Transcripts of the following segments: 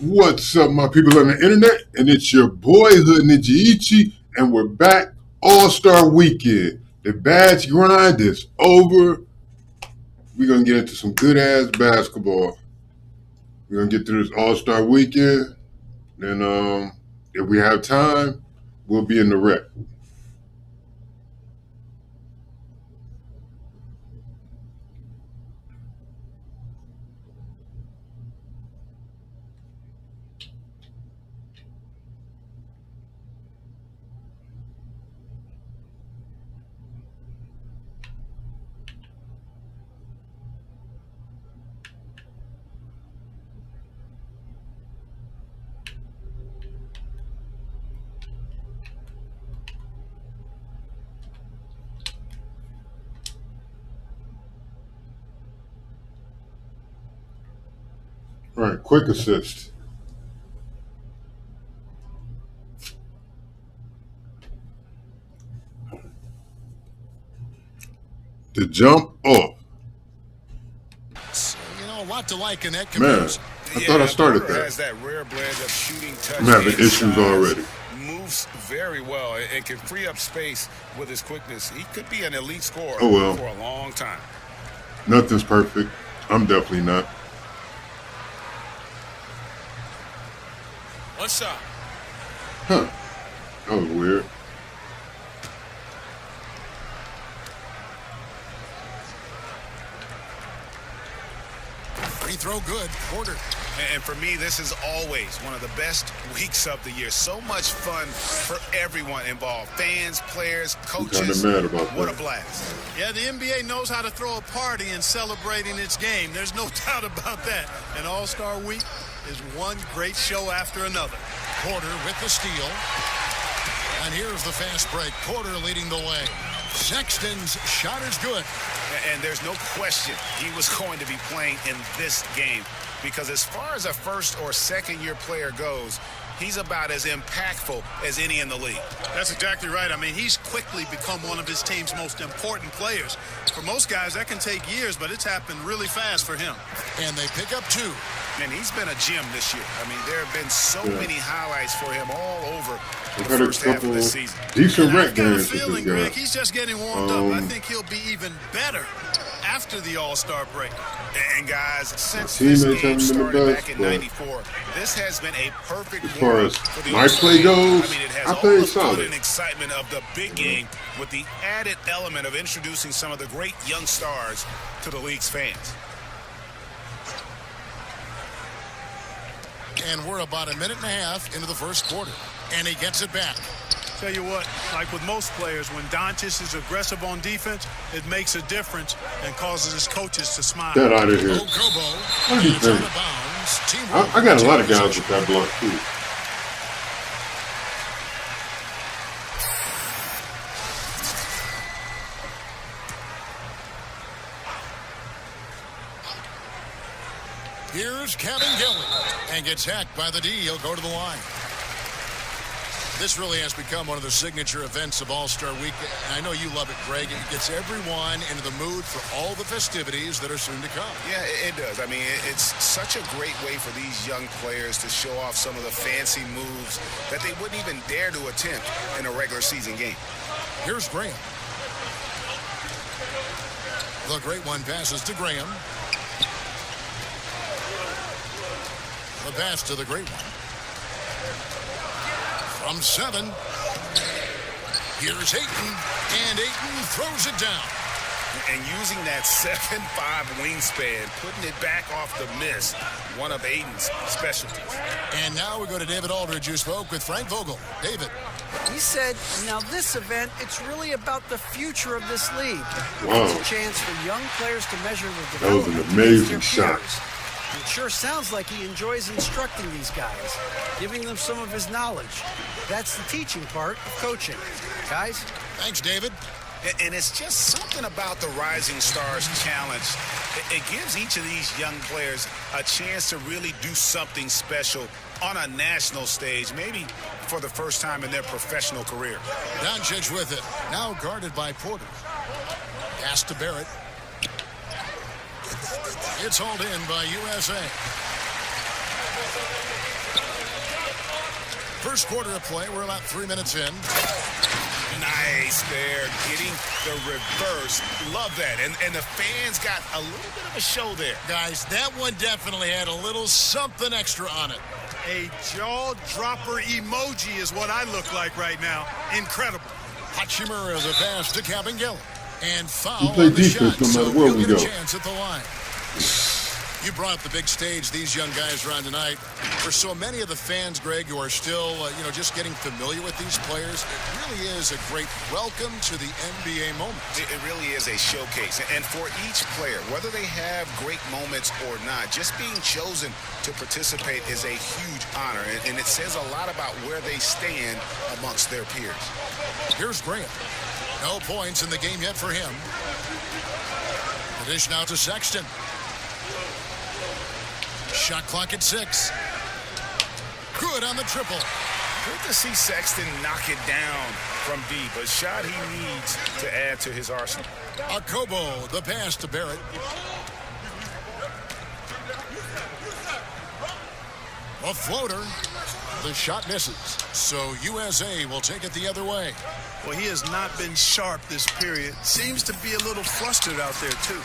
What's up, my people on the internet? And it's your boy Hood Ninja Ichi, and we're back. All-Star Weekend. The badge grind is over. We're gonna get into some good-ass basketball. We're gonna get through this All-Star Weekend. And if we have time, we'll be in the rec. All right, quick assist. The jump off. You know, a lot to like in that Man, commute. I thought I started Porter that. has that rare blend of shooting touch. I'm having and issues size. already. Moves very well and can free up space with his quickness. He could be an elite scorer Oh, well. for a long time. Nothing's perfect. I'm definitely not. What's up? Huh. That was weird. Free throw good. Porter. And for me, this is always one of the best weeks of the year. So much fun for everyone involved. Fans, players, coaches. Kinda mad about What that. a blast. Yeah, the NBA knows how to throw a party in celebrating its game. There's no doubt about that. And All-Star Week is one great show after another. Porter with the steal. And here's the fast break. Porter leading the way. Sexton's shot is good. And there's no question he was going to be playing in this game, because as far as a first or second year player goes, he's about as impactful as any in the league. That's exactly right. I mean, he's quickly become one of his team's most important players. For most guys, that can take years, but it's happened really fast for him. And they pick up two. And he's been a gem this year. I mean, there have been so many highlights for him all over We've the had a first half couple of this season. decent And rec I've got a games with feeling, this Greg, guy. he's just getting warmed up. I think he'll be even better after the All-Star break. And guys, since teammates this game haven't been the started best, back in but '94, this has been a perfect as far warm-up as for the my All-Star play game. goes, I mean, it has I all played the fun solid. and excitement of the big game with the added element of introducing some of the great young stars to the league's fans. And we're about a minute and a half into the first quarter. And he gets it back. Tell you what, like with most players, when Doncic is aggressive on defense, it makes a difference and causes his coaches to smile. Get out of here. Okobo. What do you It's out think? of bounds. Teamwork. I got a lot of guys with that block, too. Here's Kevin Gilly. And gets hacked by the D. He'll go to the line. This really has become one of the signature events of All-Star Week. And I know you love it, Greg. It gets everyone into the mood for all the festivities that are soon to come. Yeah, it does. I mean, it's such a great way for these young players to show off some of the fancy moves that they wouldn't even dare to attempt in a regular season game. Here's Graham. The great one passes to Graham. The pass to the great one. From 7. Here's Ayton. And Ayton throws it down. And using that 7'5" wingspan, putting it back off the miss, one of Aiden's specialties. And now we go to David Aldridge, who spoke with Frank Vogel. David. He said, now this event, it's really about the future of this league. Wow. It's a chance for young players to measure the That was an development amazing against their shot. peers. It sure sounds like he enjoys instructing these guys, giving them some of his knowledge. That's the teaching part of coaching. Guys? Thanks, David. And it's just something about the Rising Stars Challenge. It gives each of these young players a chance to really do something special on a national stage, maybe for the first time in their professional career. Doncic with it. Now guarded by Porter. Pass to Barrett. It's hauled in by USA. First quarter of play. We're about 3 minutes in. Nice there, getting the reverse. Love that. And the fans got a little bit of a show there. Guys, that one definitely had a little something extra on it. A jaw-dropper emoji is what I look like right now. Incredible. Hachimura the pass to Kabengele. And foul We play on the defense shot, no matter so where he'll we get go. a chance at the line. You brought up the big stage these young guys are on tonight. For so many of the fans, Greg, who are still, just getting familiar with these players, it really is a great welcome to the NBA moment. It really is a showcase. And for each player, whether they have great moments or not, just being chosen to participate is a huge honor. And it says a lot about where they stand amongst their peers. Here's Graham. No points in the game yet for him. The dish now to Sexton. Shot clock at 6. Good on the triple. Good to see Sexton knock it down from deep. A shot he needs to add to his arsenal. Akobo, the pass to Barrett. A floater. The shot misses. So USA will take it the other way. Well, he has not been sharp this period. Seems to be a little flustered out there, too.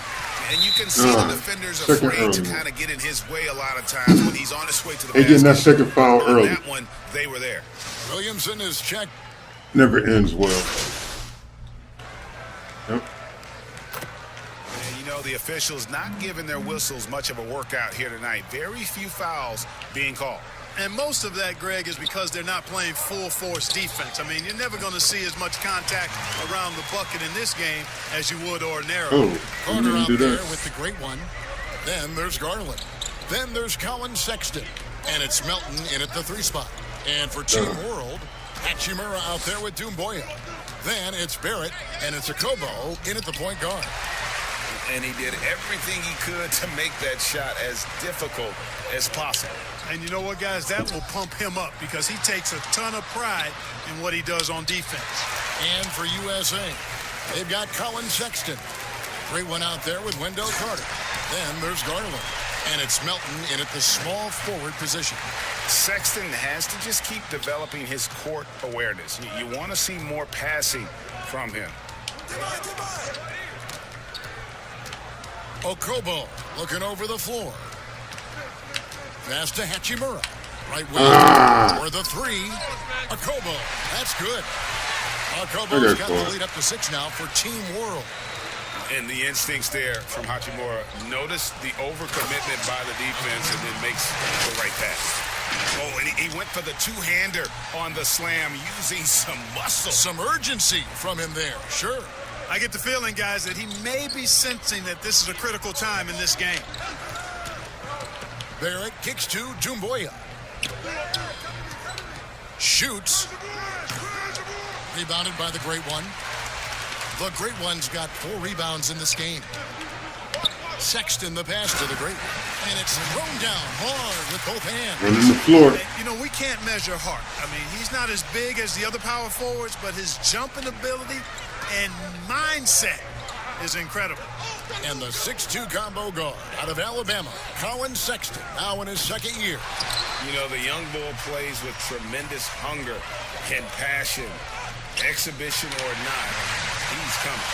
And you can see the defenders second afraid to early. kind of get in his way a lot of times when he's on his way to the They getting that basket. second foul On early. that one, they were there. Williamson is checked. Never ends well. Yep. And the officials not giving their whistles much of a workout here tonight. Very few fouls being called. And most of that, Greg, is because they're not playing full-force defense. I mean, you're never going to see as much contact around the bucket in this game as you would ordinarily. Oh, Carter didn't out do there that. with the great one. Then there's Garland. Then there's Colin Sexton. And it's Melton in at the 3 spot. And for Team World, Hachimura out there with Doumbouya. Then it's Barrett and it's Akobo in at the point guard. And he did everything he could to make that shot as difficult as possible. And you know what, guys? That will pump him up because he takes a ton of pride in what he does on defense. And for USA, they've got Colin Sexton. Great one out there with Wendell Carter. Then there's Garland. And it's Melton in at the small forward position. Sexton has to just keep developing his court awareness. You want to see more passing from him. Okobo looking over the floor. Pass to Hachimura. Right wing. For the 3. Akobo. That's good. Akobo's got the lead up to 6 now for Team World. And the instincts there from Hachimura. Notice the overcommitment by the defense and then makes the right pass. Oh, and he went for the two-hander on the slam using some muscle. Some urgency from him there. Sure. I get the feeling, guys, that he may be sensing that this is a critical time in this game. Barrett kicks to Doumbouya. Shoots. Rebounded by the Great One. The Great One's got 4 rebounds in this game. Sexton the pass to the Great One. And it's thrown down hard with both hands. Running the floor. You know, we can't measure Hart. I mean, he's not as big as the other power forwards, but his jumping ability and mindset is incredible. And the 6'2" combo guard out of Alabama, Colin Sexton, now in his 2nd year. The young bull plays with tremendous hunger and passion. Exhibition or not, he's coming.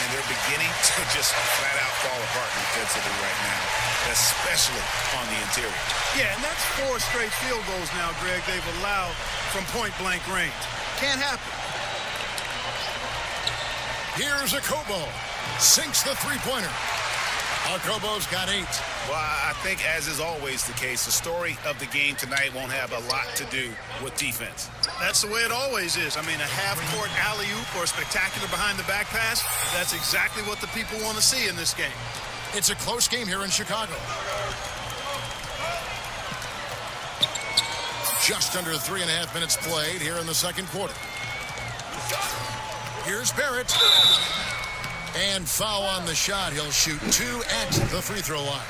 And they're beginning to just flat out fall apart defensively right now, especially on the interior. Yeah, and that's 4 straight field goals now, Greg, they've allowed from point-blank range. Can't happen. Here's Akobo. Sinks the 3-pointer. Akobo's got 8. Well, I think, as is always the case, the story of the game tonight won't have a lot to do with defense. That's the way it always is. I mean, a half-court alley-oop or a spectacular behind-the-back pass, that's exactly what the people want to see in this game. It's a close game here in Chicago. Just under 3.5 minutes played here in the 2nd quarter. Here's Barrett. And foul on the shot. He'll shoot 2 at the free throw line.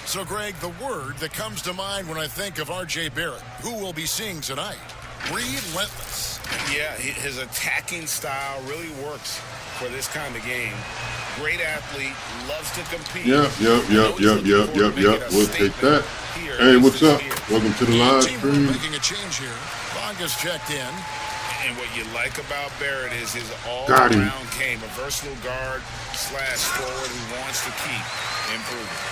So, Greg, the word that comes to mind when I think of R.J. Barrett, who we'll be seeing tonight, relentless. Yeah, his attacking style really works for this kind of game. Great athlete, loves to compete. Yep. We'll take that. Hey, what's up? Welcome to the live stream. Making a change here. Longus checked in. And what you like about Barrett is his Got him. all-around game, a versatile guard slash forward who wants to keep improving.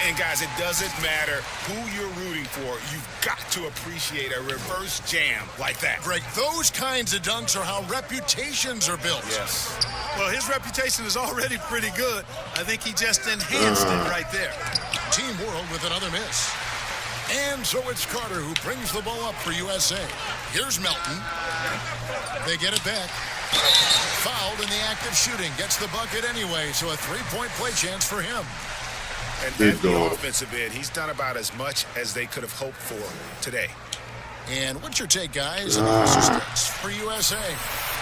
And guys, it doesn't matter who you're rooting for. You've got to appreciate a reverse jam like that. Greg, those kinds of dunks are how reputations are built. Yes. Well, his reputation is already pretty good. I think he just enhanced it right there. Team World with another miss. And so it's Carter who brings the ball up for USA. Here's Melton. They get it back. Fouled in the act of shooting. Gets the bucket anyway, so a three-point play chance for him. And at the offensive end, he's done about as much as they could have hoped for today. And what's your take, guys, on the assistants for USA?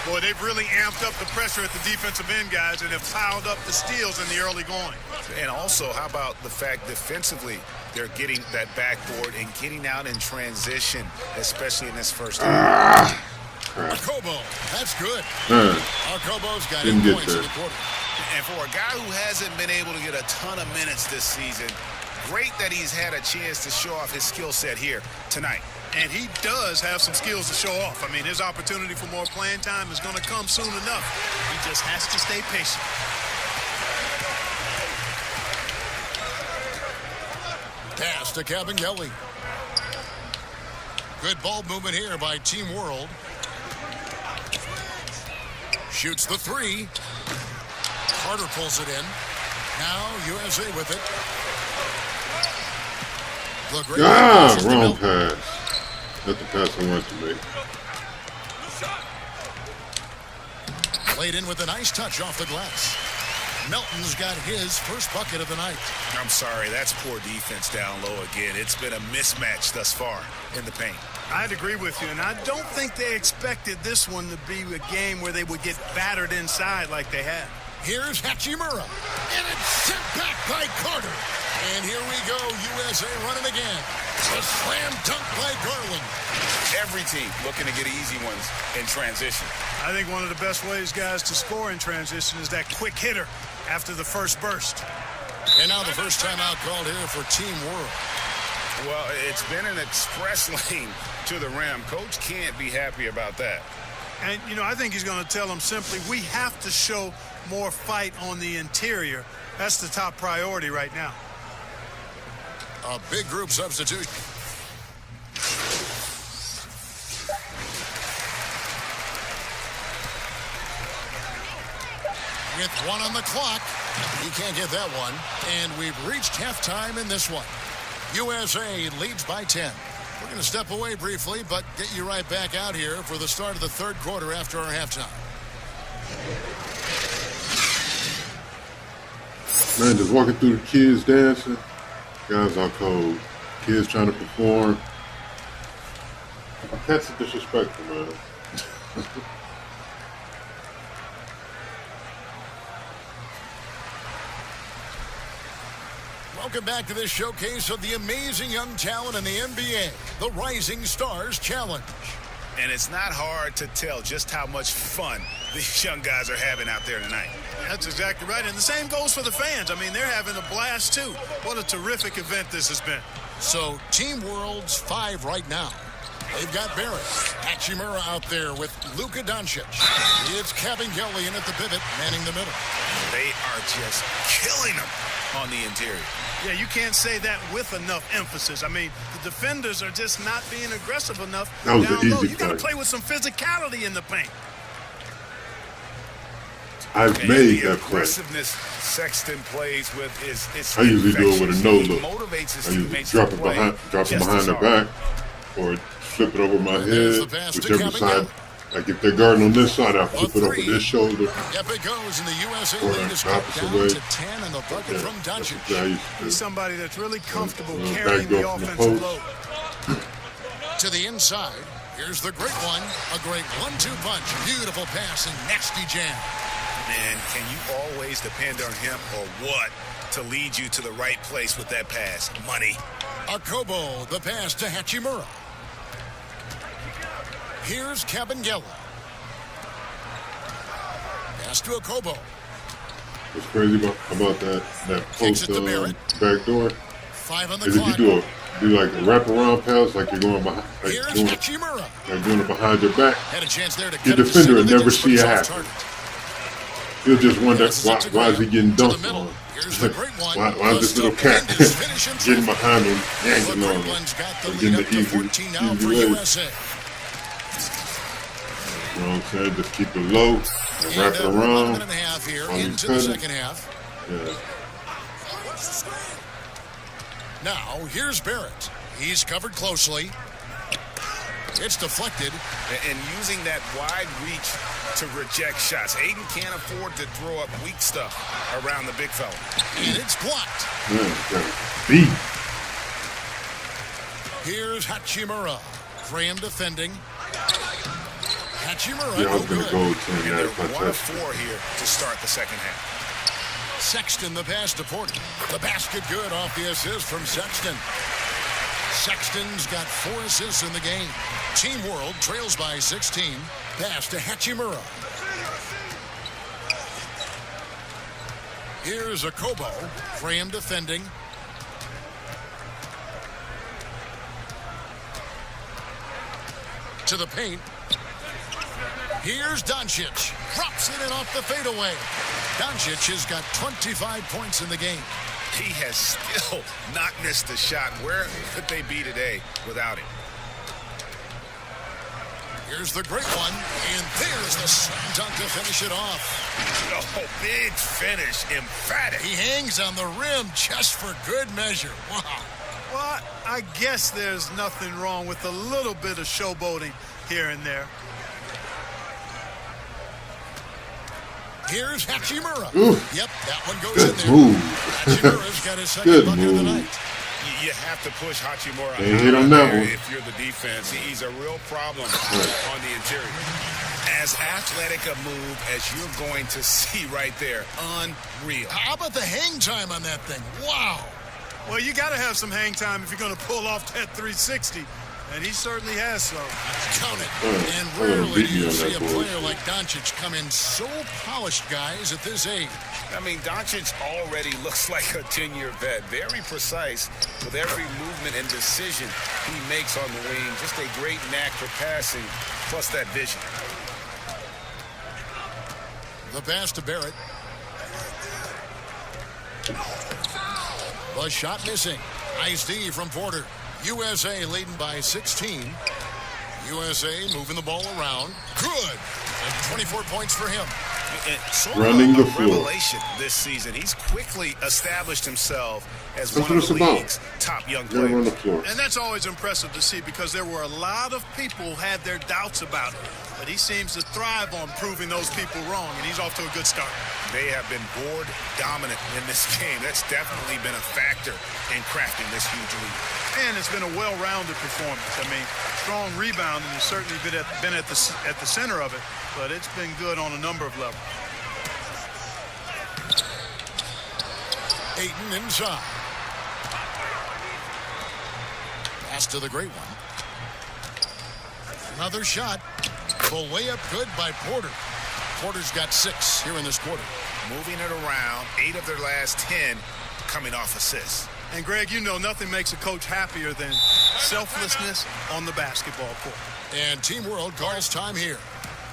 Boy, they've really amped up the pressure at the defensive end, guys, and have piled up the steals in the early going. And also, how about the fact defensively, they're getting that backboard and getting out in transition, especially in this first half. Arcobo, that's good. Arcobo's got 8 points in the quarter. And for a guy who hasn't been able to get a ton of minutes this season, great that he's had a chance to show off his skill set here tonight. And he does have some skills to show off. I mean, his opportunity for more playing time is going to come soon enough. He just has to stay patient. Pass to Cabangeli. Good ball movement here by Team World. Shoots the three. Carter pulls it in. Now USA with it. Wrong pass. That's the pass I want to make. Played in with a nice touch off the glass. Melton's got his first bucket of the night. I'm sorry, that's poor defense down low again. It's been a mismatch thus far in the paint. I'd agree with you, and I don't think they expected this one to be a game where they would get battered inside like they had. Here's Hachimura, and it's sent back by Carter. And here we go, USA running again. A slam dunk by Garland. Every team looking to get easy ones in transition. I think one of the best ways, guys, to score in transition is that quick hitter after the first burst. And now the first timeout called here for Team World. Well, it's been an express lane to the rim. Coach can't be happy about that. And, you know, I think he's going to tell them simply, we have to show more fight on the interior. That's the top priority right now. A big group substitution. With 1 on the clock, he can't get that one. And we've reached halftime in this one. USA leads by 10. We're going to step away briefly, but get you right back out here for the start of the third quarter after our halftime. Man, just walking through the kids dancing. Guys are cold. Kids trying to perform. Cats are disrespectful, man. Welcome back to this showcase of the amazing young talent in the NBA, the Rising Stars Challenge. And it's not hard to tell just how much fun these young guys are having out there tonight. That's exactly right. And the same goes for the fans. I mean, they're having a blast, too. What a terrific event this has been. So, Team World's 5 right now. They've got Barrett, Hachimura out there with Luka Doncic. It's Cabangeli in at the pivot, manning the middle. They are just killing them on the interior. Yeah, you can't say that with enough emphasis. I mean, the defenders are just not being aggressive enough that was down an low. easy You got to play. play with some physicality in the paint. I've made the that play. aggressiveness Sexton plays with is I usually do it with a no He look. motivates his I usually teammates drop to it play behind just as the hard. back, or flip it over my there's head, the pass to whichever Cabangeli. side. Like if they're guarding on this side, I flip it over three. this shoulder. Yep, it goes, and the USA Or lead is the cut opposite down way. to 10, and the bucket Yeah, from that's Doncic. what I used to do. He's somebody that's really comfortable back carrying the door from the offensive post. load. To the inside, here's the great one. A great 1-2 punch. Beautiful pass and nasty jam. Man, can you always depend on him or what to lead you to the right place with that pass? Money. Arcobo, the pass to Hachimura. Here's Cabangella. Pass to Okobo. What's crazy about that Kicks post it to Barrett. back door 5 on the is if clock. you do like a wraparound pass, like you're going behind, Here's doing it behind your back, Had a chance there to your cut it to defender will single never digits, see it but it's off happen. target. He'll just wonder Passes it to why is he getting to the dunked middle. on? Here's the great one. Why is this little cat getting behind him, yanking on him, Cleveland's got the and lead getting up the to easy 14 now for way? USA. You know what I'm saying? Just keep it low and wrap it And, 1 around. minute and a half here while you into cut the it. second half. Yeah. Now, here's Barrett. He's covered closely. It's deflected. And using that wide reach to reject shots. Aiden can't afford to throw up weak stuff around the big fella. And it's blocked. Man, got beat. Here's Hachimura. Graham defending. Hachimura, Yeah, I no was going to good. go to him And they're if I 1 of touched 4 here to start the second half. Sexton the pass to Porter. The basket good off the assist from Sexton. Sexton's got 4 assists in the game. Team World trails by 16. Pass to Hachimura. Here's Okobo. Graham defending. To the paint. Here's Doncic. Drops it in off the fadeaway. Doncic has got 25 points in the game. He has still not missed a shot. Where could they be today without him? Here's the great one, and there's the slam dunk to finish it off. Oh, big finish, emphatic. He hangs on the rim just for good measure. Wow. Well, I guess there's nothing wrong with a little bit of showboating here and there. Here's Hachimura. Ooh. Yep, that one goes Good in there. move. Hachimura's got his second Good bucket of the move. night. You have to push Hachimura They hit on that one. if you're the defense. He's a real problem on the interior. As athletic a move as you're going to see right there. Unreal. How about the hang time on that thing? Wow. Well, you got to have some hang time if you're going to pull off that 360, and he certainly has some. Count it. Oh, And I would've rarely beat do you you on see that a board. player like Doncic come in so polished, guys, at this age. I mean, Doncic already looks like a 10-year vet. Very precise with every movement and decision he makes on the wing. Just a great knack for passing, plus that vision. The pass to Barrett. The shot missing. Nice D from Porter. USA leading by 16. USA moving the ball around. Good. And 24 points for him. And sort Running of the a floor. revelation this season. He's quickly established himself as That's one what of the it's about. league's top young Gotta run the players. floor. And that's always impressive to see because there were a lot of people who had their doubts about it. But he seems to thrive on proving those people wrong, and he's off to a good start. They have been board dominant in this game. That's definitely been a factor in crafting this huge lead. And it's been a well-rounded performance. I mean, strong rebounding has certainly been at the center of it, but it's been good on a number of levels. Ayton inside. Pass to the great one. Another shot. Full layup good by Porter. Porter's got 6 here in this quarter. Moving it around, 8 of their last 10 coming off assists. And, Greg, you know nothing makes a coach happier than selflessness on the basketball court. And Team World calls time here.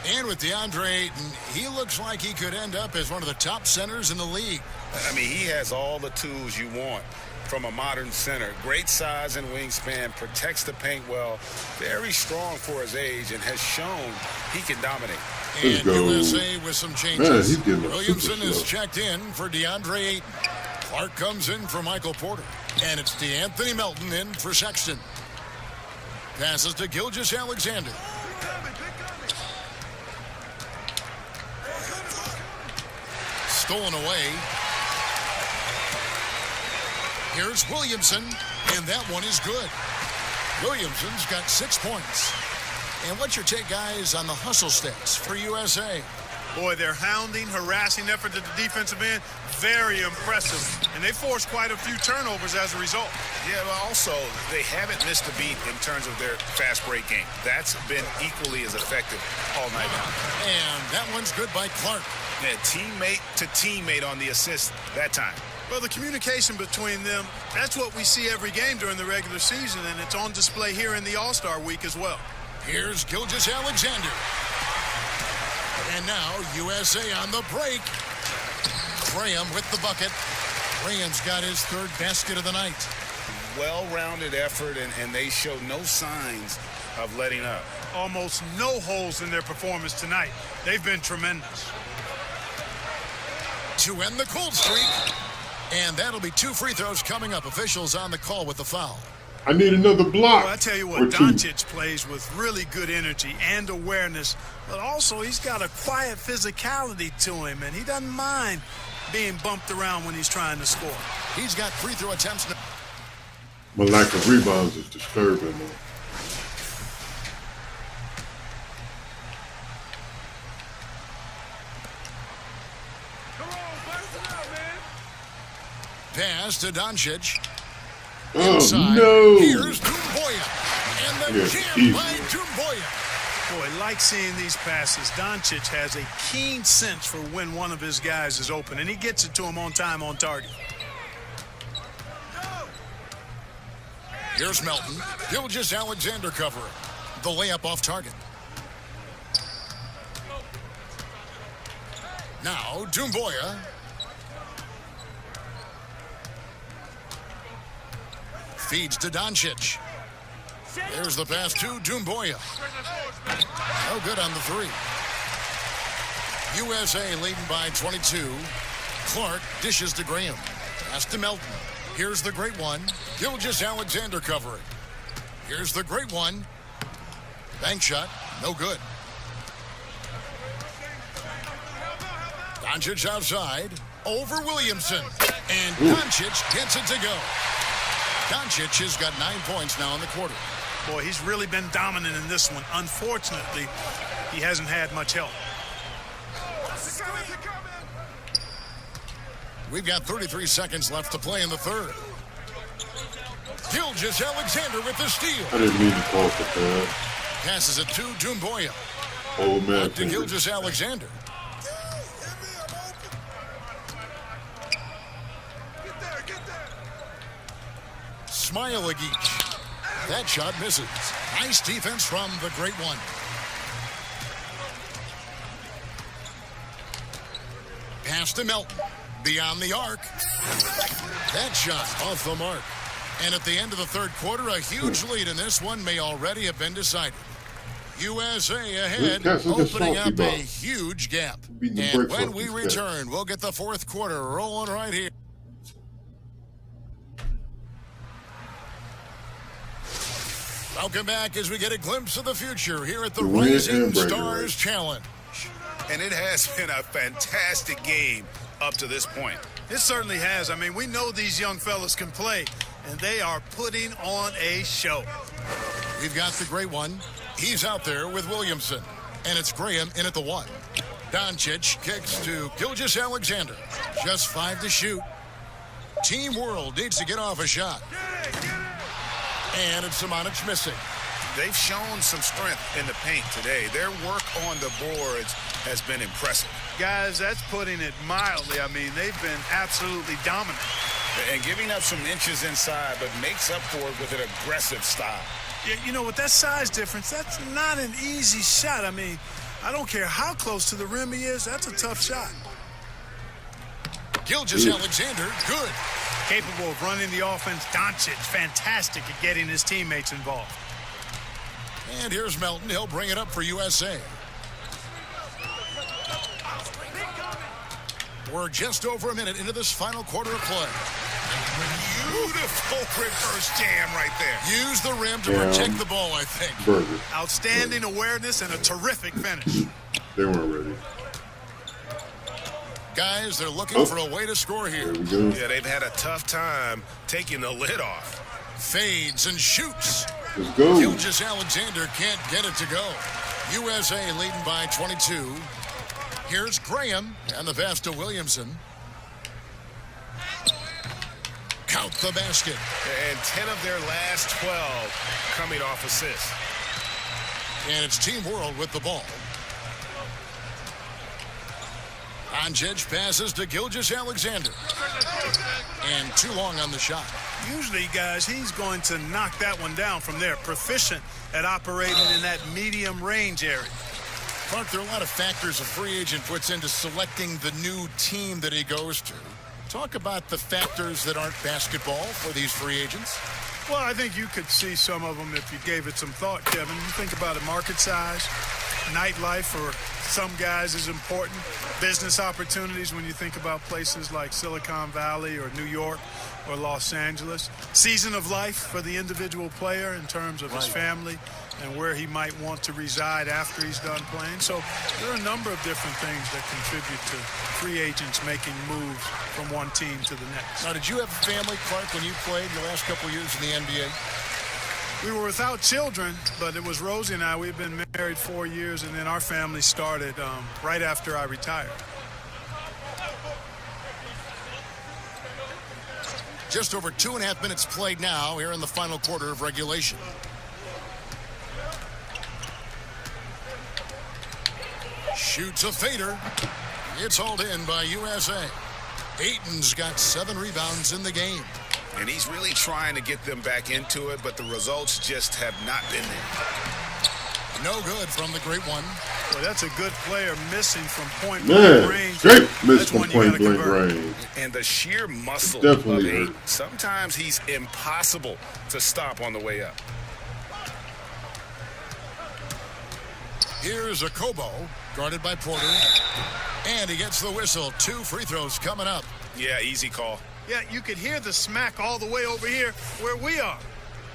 And with DeAndre Ayton, he looks like he could end up as one of the top centers in the league. I mean, he has all the tools you want from a modern center. Great size and wingspan, protects the paint well, very strong for his age, and has shown he can dominate. And Let's go. USA with some changes. Man, he's getting a Williamson super is slow. checked in for DeAndre Ayton. Clark comes in for Michael Porter. And it's DeAnthony Melton in for Sexton. Passes to Gilgeous Alexander. Stolen away. Here's Williamson, and that one is good. Williamson's got 6 points. And what's your take, guys, on the hustle stats for USA? Boy, their hounding, harassing effort at the defensive end, very impressive. And they forced quite a few turnovers as a result. Yeah, but also, they haven't missed a beat in terms of their fast break game. That's been equally as effective all night long. And that one's good by Clark. Yeah, teammate to teammate on the assist that time. Well, the communication between them, that's what we see every game during the regular season, and it's on display here in the All-Star week as well. Here's Gilgeous-Alexander. And now USA on the break. Graham with the bucket. Graham's got his third basket of the night. Well-rounded effort, and they show no signs of letting up. Almost no holes in their performance tonight. They've been tremendous. To end the cold streak. And that'll be 2 free throws coming up. Officials on the call with the foul. I need another block. Well, I tell you what, Doncic plays with really good energy and awareness, but also he's got a quiet physicality to him, and he doesn't mind being bumped around when he's trying to score. He's got free throw attempts. My lack of rebounds is disturbing, man. Pass to Doncic. Oh, Inside. no. Here's Doumbouya. And the jam by Doumbouya. Boy, like seeing these passes. Doncic has a keen sense for when one of his guys is open, and he gets it to him on time, on target. Here's Melton. Gilgeous-Alexander covering. The layup off target. Now, Doumbouya. Feeds to Doncic. There's the pass to Doumbouya. No good on the 3. USA leading by 22. Clark dishes to Graham. Pass to Melton. Here's the great one. Gilgeous-Alexander covering. Here's the great one. Bank shot. No good. Doncic outside. Over Williamson. And Doncic gets it to go. Doncic has got 9 points now in the quarter. Boy, he's really been dominant in this one. Unfortunately, he hasn't had much help. We've got 33 seconds left to play in the third. Gilgeous-Alexander with the steal. I didn't mean to call for that. Passes it to Doumbouya. Oh, man. To Gilgeous-Alexander. Smailagic. That shot misses. Nice defense from the great one. Pass to Melton. Beyond the arc. That shot off the mark. And at the end of the third quarter, a huge lead in this one may already have been decided. USA ahead, opening up a huge gap. And when we return, we'll get the fourth quarter rolling right here. Welcome back as we get a glimpse of the future here at the Rising Stars Challenge. And it has been a fantastic game up to this point. It certainly has. I mean, we know these young fellas can play, and they are putting on a show. We've got the great one. He's out there with Williamson, and it's Graham in at the 1. Doncic kicks to Gilgeous-Alexander. Just 5 to shoot. Team World needs to get off a shot. And it's Samanic missing. They've shown some strength in the paint today. Their work on the boards has been impressive. Guys, that's putting it mildly. I mean, they've been absolutely dominant. And giving up some inches inside, but makes up for it with an aggressive style. Yeah, you know, with that size difference, that's not an easy shot. I mean, I don't care how close to the rim he is, that's a tough shot. Gilgeous-Alexander, good. Capable of running the offense. Doncic, fantastic at getting his teammates involved. And here's Melton. He'll bring it up for USA. We're just over a minute into this final quarter of play. Beautiful reverse jam right there. Use the rim to protect the ball, I think. Outstanding awareness and a terrific finish. They weren't ready. Guys, they're looking for a way to score here. Yeah, they've had a tough time taking the lid off. Fades and shoots. Let's go. Gilgeous-Alexander can't get it to go. USA leading by 22. Here's Graham and the pass to Williamson. Count the basket. And 10 of their last 12 coming off assists. And it's Team World with the ball. Doncic passes to Gilgeous-Alexander. And too long on the shot. Usually, guys, he's going to knock that one down from there. Proficient at operating in that medium range area. Clark, there are a lot of factors a free agent puts into selecting the new team that he goes to. Talk about the factors that aren't basketball for these free agents. Well, I think you could see some of them if you gave it some thought, Kevin. You think about it, market size, nightlife for some guys is important. Business opportunities when you think about places like Silicon Valley or New York or Los Angeles. Season of life for the individual player in terms of his family and where he might want to reside after he's done playing. So there are a number of different things that contribute to free agents making moves from one team to the next. Now, did you have a family, Clark, when you played your last couple of years in the NBA? We were without children, but it was Rosie and I. We've been married 4 years, and then our family started right after I retired. Just over 2.5 minutes played now here in the final quarter of regulation. Shoots a fader. It's hauled in by USA. Ayton's got 7 rebounds in the game. And he's really trying to get them back into it, but the results just have not been there. No good from the great one. Well, that's a good player missing from point-blank range. Great miss That's from one you gotta point-blank convert. range. And the sheer muscle Definitely of hurt. Ayton, sometimes he's impossible to stop on the way up. Here's a Kobo, guarded by Porter. And he gets the whistle. 2 free throws coming up. Yeah, easy call. Yeah, you could hear the smack all the way over here where we are.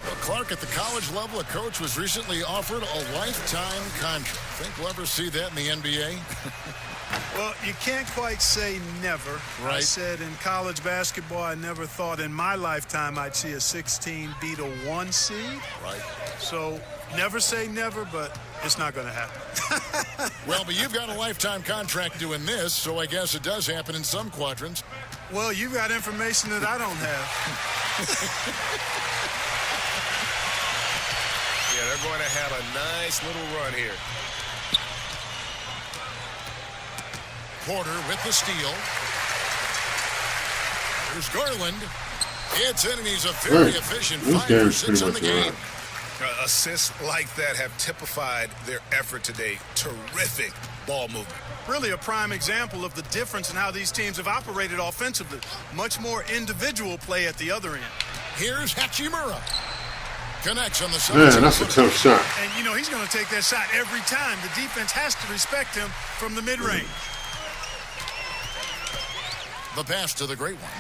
Well, Clark, at the college level, a coach was recently offered a lifetime contract. Think we'll ever see that in the NBA? Well, you can't quite say never. Right. I said in college basketball, I never thought in my lifetime I'd see a 16 beat a 1 seed. Right. So never say never, but it's not going to happen. Well, but you've got a lifetime contract doing this, so I guess it does happen in some quadrants. Well, you got information that I don't have. Yeah, they're going to have a nice little run here. Porter with the steal. Here's Garland. It's in, and he's a very efficient This 5 for game's 6 in pretty the much game. Assists like that have typified their effort today. Terrific ball movement. Really a prime example of the difference in how these teams have operated offensively. Much more individual play at the other end. Here's Hachimura. Connects on the side. Man, that's a tough shot. And, you know, he's going to take that shot every time. The defense has to respect him from the mid-range. The pass to the great one.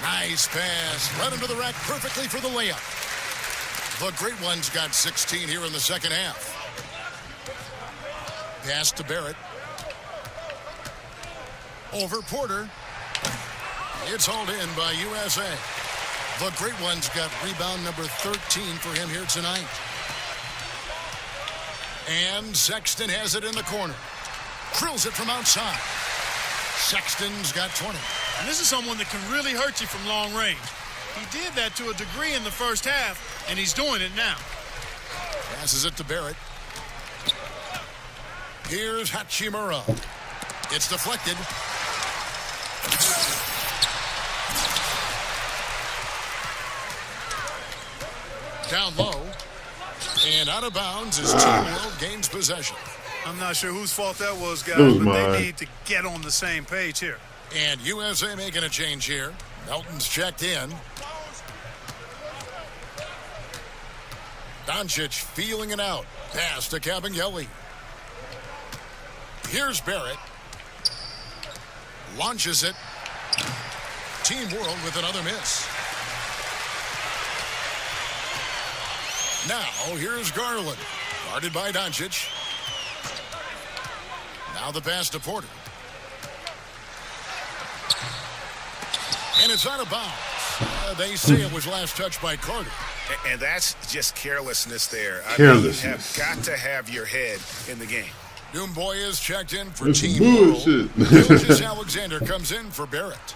Nice pass. Led him to the rack perfectly for the layup. The great one's got 16 here in the second half. Pass to Barrett. Over Porter. It's hauled in by USA. The great one's got rebound number 13 for him here tonight. And Sexton has it in the corner. Drills it from outside. Sexton's got 20. And this is someone that can really hurt you from long range. He did that to a degree in the first half, and he's doing it now. Passes it to Barrett. Here's Hachimura. It's deflected. Down low. And out of bounds as Team World gains possession. I'm not sure whose fault that was, guys, It was but mine. they need to get on the same page here. And USA making a change here. Melton's checked in. Doncic feeling it out. Pass to Kabengele. Here's Barrett. Launches it. Team World with another miss. Now, here's Garland. Guarded by Doncic. Now the pass to Porter. And it's out of bounds. They say it was last touched by Carter. And that's just carelessness there. I mean, Carelessness. you have got to have your head in the game. Doomboy is checked in for That's Team bullshit. World. Gilgeous Alexander comes in for Barrett.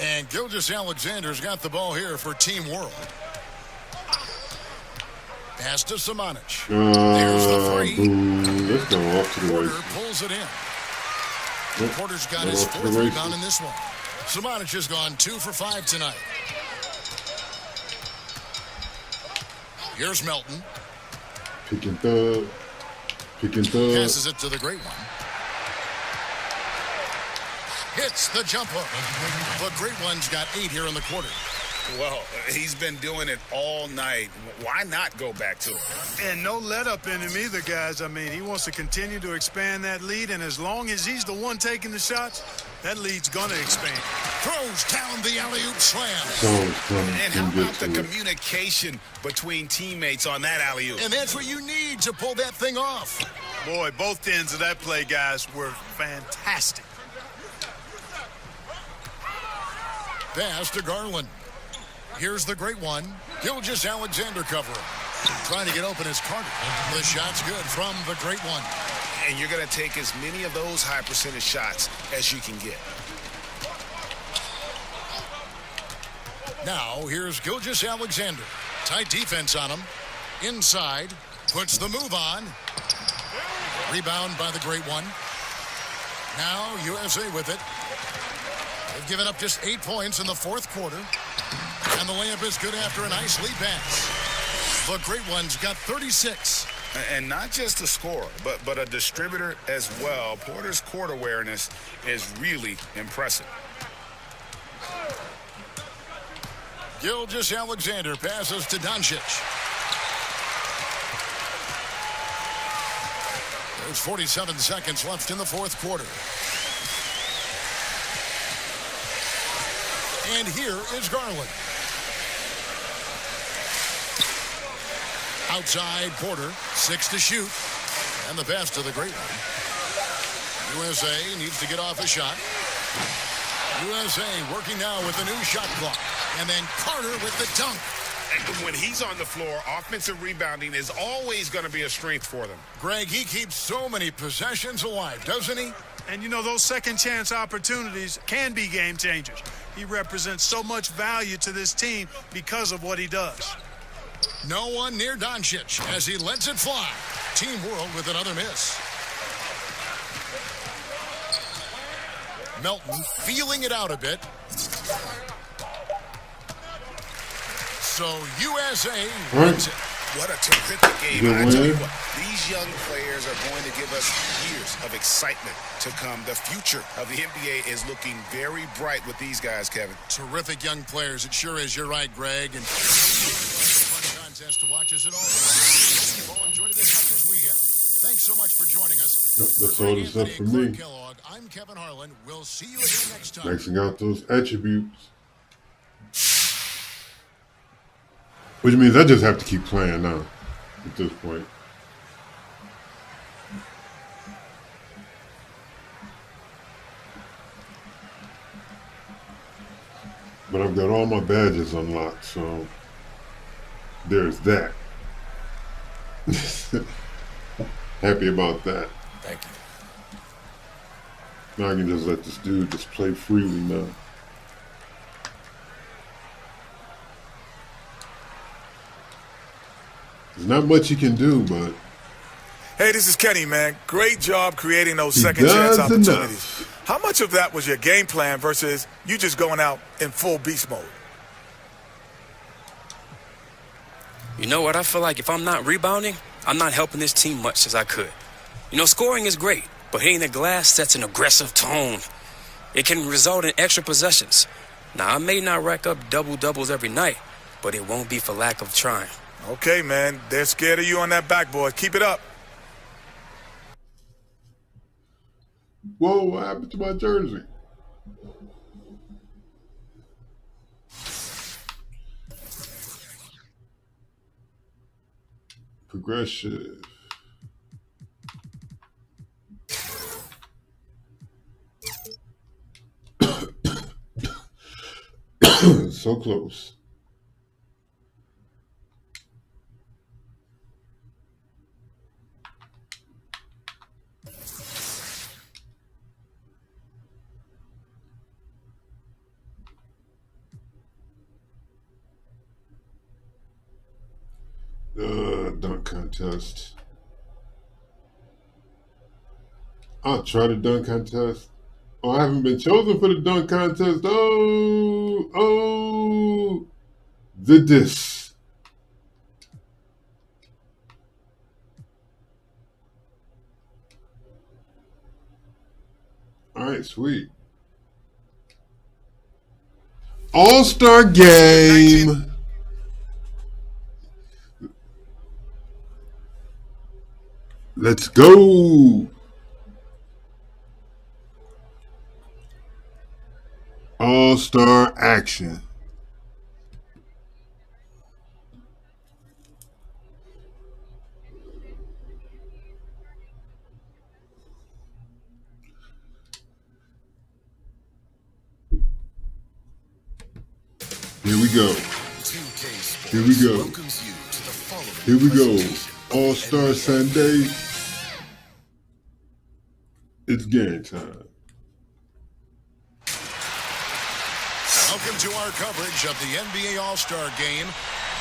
And Gilgeous Alexander's got the ball here for Team World. Pass to Samanic. There's the three. Let's go off to the Porter races. pulls it in. Nope. Porter's got Go his off to the fourth races. rebound in this one. Samanic has gone 2 for 5 tonight. Here's Melton. Pick and thug. Pick and thug. Passes it to the great one. Hits the jumper. The great one's got 8 here in the quarter. Well, he's been doing it all night. Why not go back to it? And no let up in him either, guys. I mean, he wants to continue to expand that lead, and as long as he's the one taking the shots, that lead's going to expand. Throws down the alley-oop slam. And how about the communication between teammates on that alley-oop? And that's what you need to pull that thing off. Boy, both ends of that play, guys, were fantastic. Pass to Garland. Here's the great one. Gilgeous Alexander covering. Trying to get open is Carter. The shot's good from the great one. And you're going to take as many of those high percentage shots as you can get. Now, here's Gilgeous Alexander. Tight defense on him. Inside. Puts the move on. Rebound by the great one. Now, USA with it. They've given up just 8 points in the fourth quarter. And the layup is good after a nice lead pass. The great one's got 36. And not just a scorer, but a distributor as well. Porter's court awareness is really impressive. Gilgeous Alexander passes to Doncic. There's 47 seconds left in the fourth quarter. And here is Garland. Outside Porter, 6 to shoot. And the pass to the great one. USA needs to get off a shot. USA working now with the new shot clock. And then Carter with the dunk. And when he's on the floor, offensive rebounding is always going to be a strength for them. Greg, he keeps so many possessions alive, doesn't he? And, you know, those second chance opportunities can be game changers. He represents so much value to this team because of what he does. No one near Doncic as he lets it fly. Team World with another miss. Melton feeling it out a bit. So USA wins it. What a terrific game. I tell you what, these young players are going to give us years of excitement to come. The future of the NBA is looking very bright with these guys, Kevin. Terrific young players. It sure is. You're right, Greg. And fun contest to watch as it all. Well, enjoyed it as much as we have. Thanks so much for joining us. That's all that's up for me. Kellogg, I'm Kevin Harlan. We'll see you again next time. Maxing out those attributes. Which means I just have to keep playing now at this point. But I've got all my badges unlocked, so there's that. Happy about that. Thank you. Now I can just let this dude just play freely now. There's not much he can do, but Hey, this is Kenny, man. Great job creating those He second chance does opportunities. enough. How much of that was your game plan versus you just going out in full beast mode? You know what? I feel like if I'm not rebounding, I'm not helping this team much as I could. You know, scoring is great, but hitting the glass sets an aggressive tone. It can result in extra possessions. Now, I may not rack up double-doubles every night, but it won't be for lack of trying. Okay, man. They're scared of you on that backboard. Keep it up. whoa, what happened to my jersey? Progressive. So close. contest. I'll try the dunk contest. Oh, I haven't been chosen for the dunk contest. The diss. All right, sweet. All-Star Game. Let's go. All-Star action. Here we go. Here we go. Here we go. All-Star Sunday. It's game time. Welcome to our coverage of the NBA All-Star Game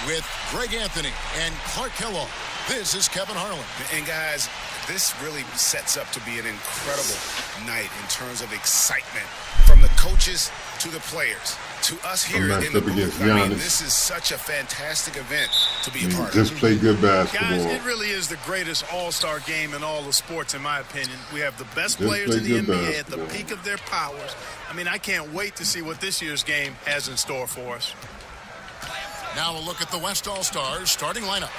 with Greg Anthony and Clark Kellogg. This is Kevin Harlan. And guys, this really sets up to be an incredible night in terms of excitement from the coaches to the players to us here in the booth. I mean, this is such a fantastic event to be a part of. Just play good basketball. Guys, it really is the greatest all-star game in all of sports, in my opinion. We have the best players in the NBA at the peak of their powers. I mean, I can't wait to see what this year's game has in store for us. Now a look at the West All-Stars starting lineup.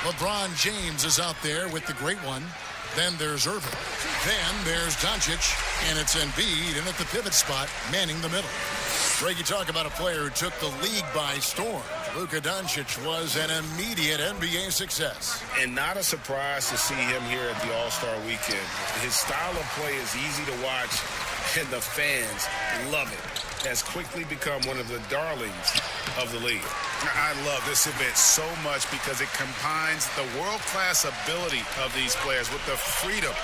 LeBron James is out there with the great one. Then there's Irving. Then there's Doncic. And it's Embiid in at the pivot spot, manning the middle. Greg, you talk about a player who took the league by storm. Luka Doncic was an immediate NBA success. And not a surprise to see him here at the All-Star Weekend. His style of play is easy to watch, and the fans love it. Has quickly become one of the darlings of the league. I love this event so much because it combines the world-class ability of these players with the freedom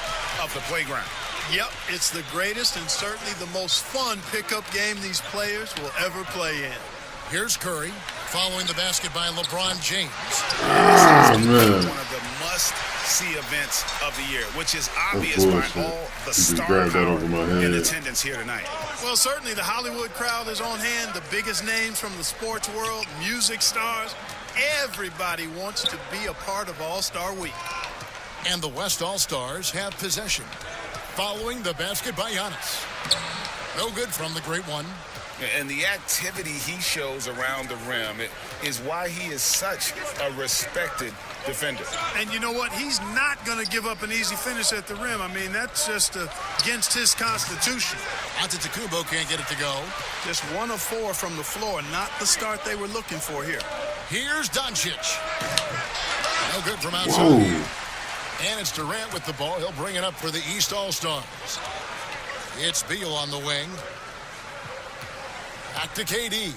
of the playground. Yep, it's the greatest and certainly the most fun pickup game these players will ever play in. Here's Curry, following the basket by LeBron James. One of the must-see events of the year, which is obvious by all the star power in attendance here tonight. Well, certainly the Hollywood crowd is on hand, the biggest names from the sports world, music stars. Everybody wants to be a part of All-Star Week. And the West All-Stars have possession, following the basket by Giannis. No good from the great one. And the activity he shows around the rim is why he is such a respected defender. And you know what? He's not going to give up an easy finish at the rim. I mean, that's just against his constitution. Antetokounmpo can't get it to go. Just 1 of 4 from the floor, not the start they were looking for here. Here's Doncic. No good from outside. Whoa. And it's Durant with the ball. He'll bring it up for the East All-Stars. It's Beal on the wing. Back to KD.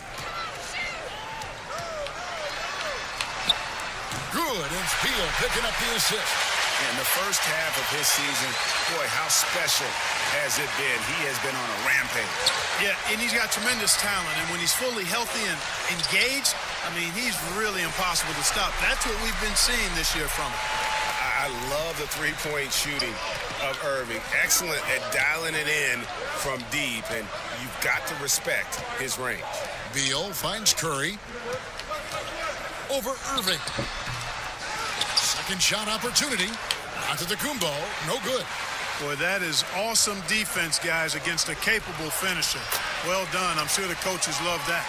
Good, and Beal picking up the assist. In the first half of his season, boy, how special has it been? He has been on a rampage. Yeah, and he's got tremendous talent, and when he's fully healthy and engaged, I mean, he's really impossible to stop. That's what we've been seeing this year from him. I love the three-point shooting of Irving. Excellent at dialing it in from deep, and you've got to respect his range. Beal finds Curry. Over Irving. Second shot opportunity. Antetokounmpo, no good. Boy, that is awesome defense, guys, against a capable finisher. Well done. I'm sure the coaches love that.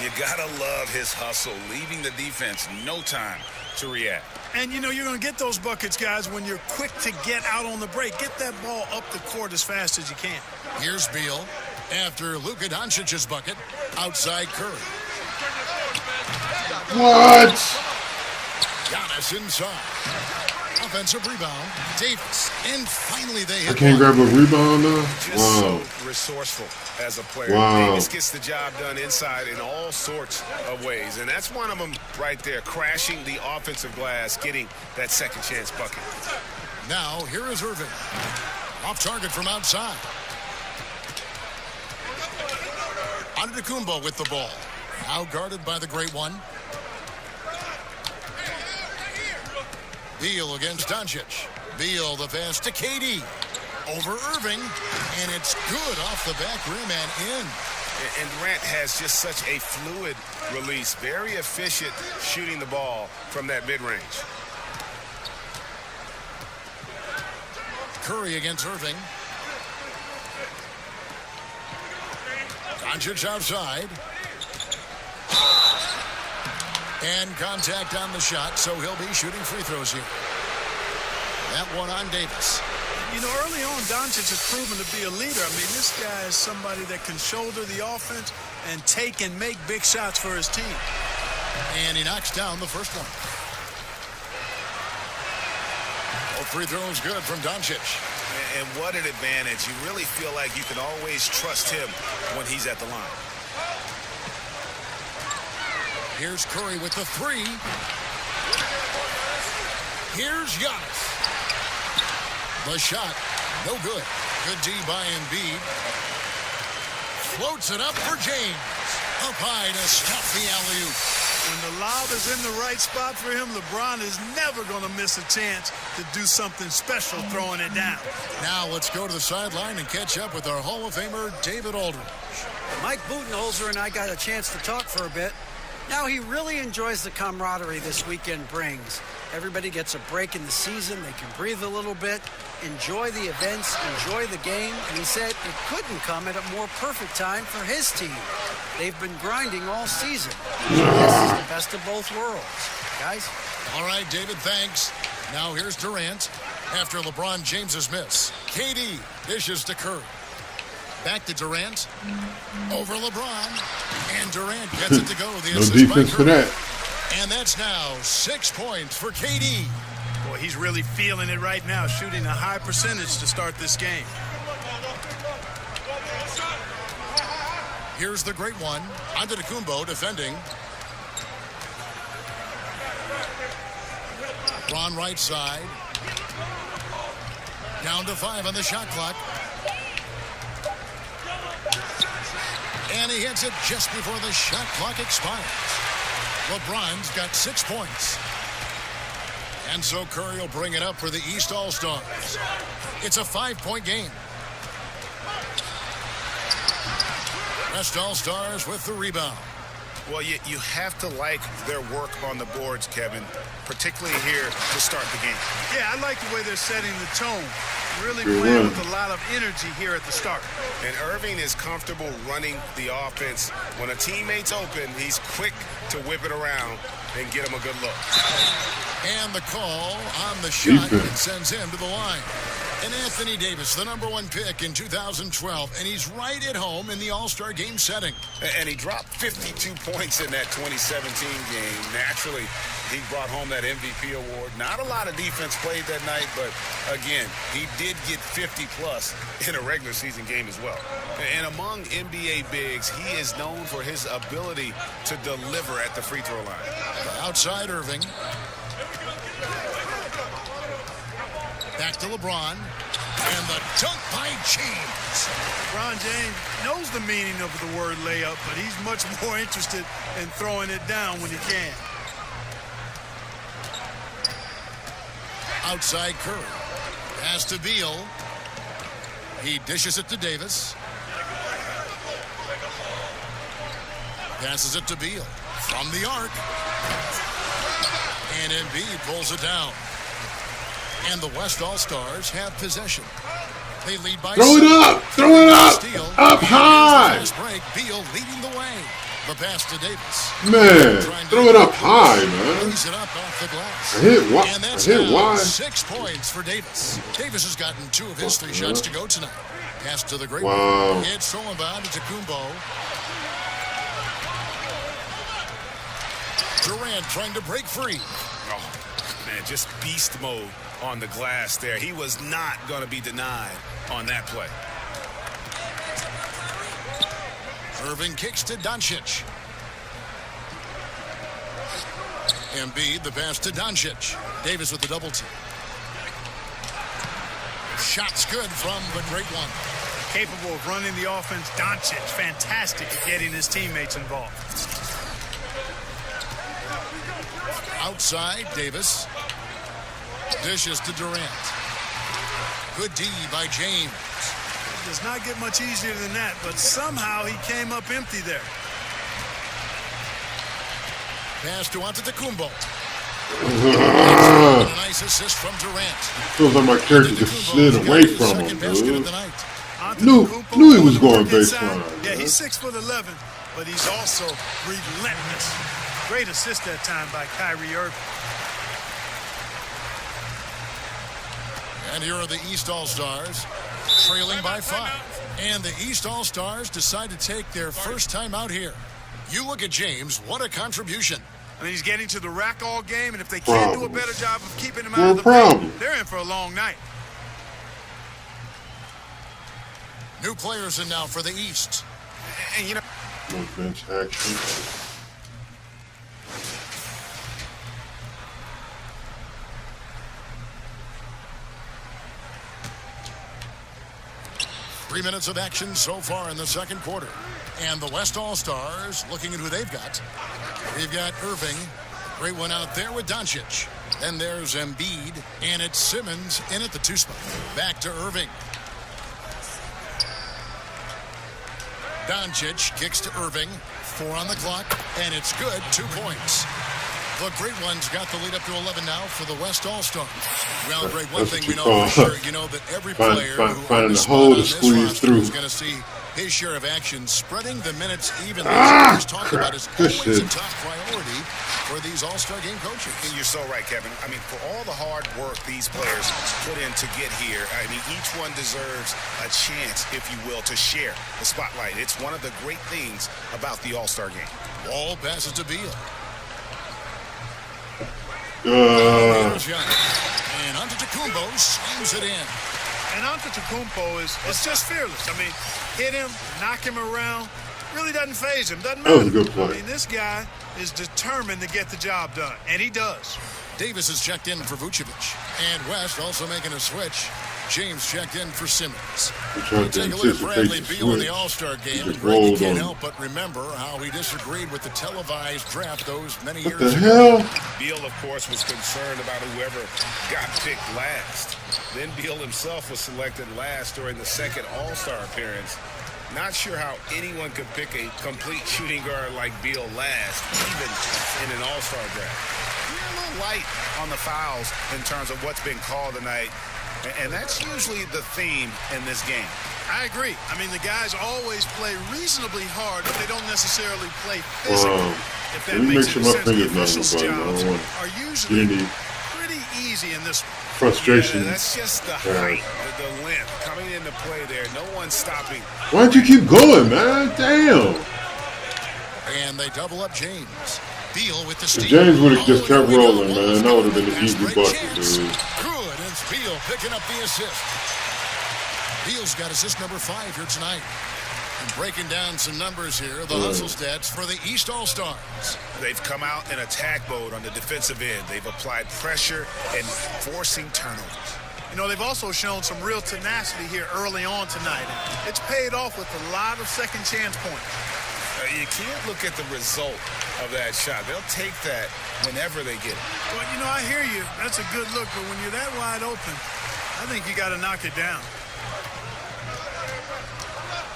You gotta love his hustle, leaving the defense no time to react. And, you know, you're going to get those buckets, guys, when you're quick to get out on the break. Get that ball up the court as fast as you can. Here's Beal. After Luka Doncic's bucket, outside Curry. What? Giannis inside. Offensive rebound. Davis. And finally they hit. I can't grab a rebound now? Just Wow. so resourceful as a player. Wow. Davis gets the job done inside in all sorts of ways. And that's one of them right there, crashing the offensive glass, getting that second chance bucket. Now, here is Irving. Off target from outside. Antetokounmpo with the ball. Now guarded by the great one. Beal against Doncic. Beal, the pass to KD. Over Irving, and it's good off the back rim and in. And Durant has just such a fluid release. Very efficient shooting the ball from that mid-range. Curry against Irving. Doncic outside. And contact on the shot, so he'll be shooting free throws here. That one on Davis. You know, early on, Doncic has proven to be a leader. I mean, this guy is somebody that can shoulder the offense and take and make big shots for his team. And he knocks down the first one. Oh, free throws good from Doncic. And what an advantage. You really feel like you can always trust him when he's at the line. Here's Curry with the three. Here's Giannis. The shot, no good. Good D by Embiid. Floats it up for James. Up high to stop the alley-oop. When the lob is in the right spot for him, LeBron is never going to miss a chance to do something special throwing it down. Now let's go to the sideline and catch up with our Hall of Famer, David Aldridge. Mike Budenholzer and I got a chance to talk for a bit. Now he really enjoys the camaraderie this weekend brings. Everybody gets a break in the season. They can breathe a little bit, enjoy the events, enjoy the game. And he said it couldn't come at a more perfect time for his team. They've been grinding all season. This is the best of both worlds. Guys? All right, David, thanks. Now here's Durant after LeBron James's miss. KD dishes to Curry. Back to Durant. Over LeBron. And Durant gets it to go. The No assist defense by for Curry. that. And that's now 6 points for KD. Boy, he's really feeling it right now, shooting a high percentage to start this game. Here's the great one. Antetokounmpo defending. Ron right side. Down to 5 on the shot clock. And he hits it just before the shot clock expires. LeBron's got 6 points. And so Curry will bring it up for the East All-Stars. It's a 5-point game. West All-Stars with the rebound. Well, you have to like their work on the boards, Kevin, particularly here to start the game. Yeah, I like the way they're setting the tone. Really playing with a lot of energy here at the start. And Irving is comfortable running the offense. When a teammate's open, he's quick to whip it around and get him a good look. And the call on the shot that sends him to the line. And Anthony Davis, the #1 pick in 2012, and he's right at home in the All-Star game setting. And he dropped 52 points in that 2017 game. Naturally, he brought home that MVP award. Not a lot of defense played that night, but again, he did get 50-plus in a regular season game as well. And among NBA bigs, he is known for his ability to deliver at the free throw line. Outside Irving. Back to LeBron. And the dunk by James. LeBron James knows the meaning of the word layup, but he's much more interested in throwing it down when he can. Outside Curry. Pass to Beal. He dishes it to Davis. Passes it to Beal. From the arc. And Embiid pulls it down. And the West All-Stars have possession. They lead by Throw it up! Throw it up! Steal. Up high! Fast break. Beal leading the way. The pass to Davis. Man, throw it up high, man. Brings it up off the glass. I hit wide. And that's I hit now wide. 6 points for Davis. Davis has gotten 2 of his 3 shots to go tonight. Pass to the great Wow. one. It's thrown by Antetokounmpo. Durant trying to break free. Oh, man, just beast mode on the glass there. He was not going to be denied on that play. Irving kicks to Doncic. Embiid, the pass to Doncic. Davis with the double team. Shot's good from the great one. Capable of running the offense. Doncic, fantastic at getting his teammates involved. Outside, Davis. Dishes to Durant. Good D by James. It does not get much easier than that, but somehow he came up empty there. Pass to Antetokounmpo. A nice assist from Durant. Feels like my character just slid away from him, dude. Antetokounmpo Knew he was going baseline. Yeah, he's 6'11", but he's also relentless. Great assist that time by Kyrie Irving. And here are the East All-Stars, trailing by 5. And the East All-Stars decide to take their first time out here. You look at James, what a contribution. I mean, he's getting to the rack all game, and if they can't do a better job of keeping him out of the paint, they're in for a long night. New players in now for the East. And, you know, No bench action. 3 minutes of action so far in the second quarter. And the West All-Stars looking at who they've got. We've got Irving. Great one out there with Doncic. Then there's Embiid. And it's Simmons in at the 2 spot. Back to Irving. Doncic kicks to Irving. 4 on the clock. And it's good. 2 points. The Great Ones got the lead up to 11 now for the West All-Stars. Well, Greg, one thing we know for sure, you know that every player finding the hole to squeeze through is going to see his share of action, spreading the minutes evenly. As talked about is always a top priority for these All-Star game coaches. And you're so right, Kevin. I mean, for all the hard work these players put in to get here, I mean, each one deserves a chance, if you will, to share the spotlight. It's one of the great things about the All-Star game. Ball passes to Beal. Uh, And Antetokounmpo slams it in. And Antetokounmpo is just fearless. I mean, hit him, knock him around, really doesn't faze him. Doesn't matter. That was a good play. I mean, this guy is determined to get the job done, and he does. Davis is checked in for Vucevic. And West also making a switch. James checked in for Simmons. Take a look at Bradley Beal in the All-Star game. And Greg, you can't help but remember how he disagreed with the televised draft those many years ago. What the hell? Beal, of course, was concerned about whoever got picked last. Then Beal himself was selected last during the second All-Star appearance. Not sure how anyone could pick a complete shooting guard like Beal last, even in an All-Star draft. You're a little light on the fouls in terms of what's been called tonight. And that's usually the theme in this game. I agree. I mean, the guys always play reasonably hard, but they don't necessarily play physically. If that makes any sense, the officials' jobs are usually pretty easy in this one. Frustration. Yeah, that's just the height, the length coming into play there. No one's stopping. Why'd you keep going, man? Damn. And they double up James. Beal with the If steal. James would have just kept rolling, man, that would have been an easy bucket, dude. Good, and it's Beal picking up the assist. Beal's got assist number 5 here tonight. And breaking down some numbers here, the hustle stats for the East All-Stars. They've come out in attack mode on the defensive end. They've applied pressure and forcing turnovers. You know, they've also shown some real tenacity here early on tonight. It's paid off with a lot of second chance points. You can't look at the result of that shot. They'll take that whenever they get it. Well, you know, I hear you. That's a good look, but when you're that wide open, I think you got to knock it down.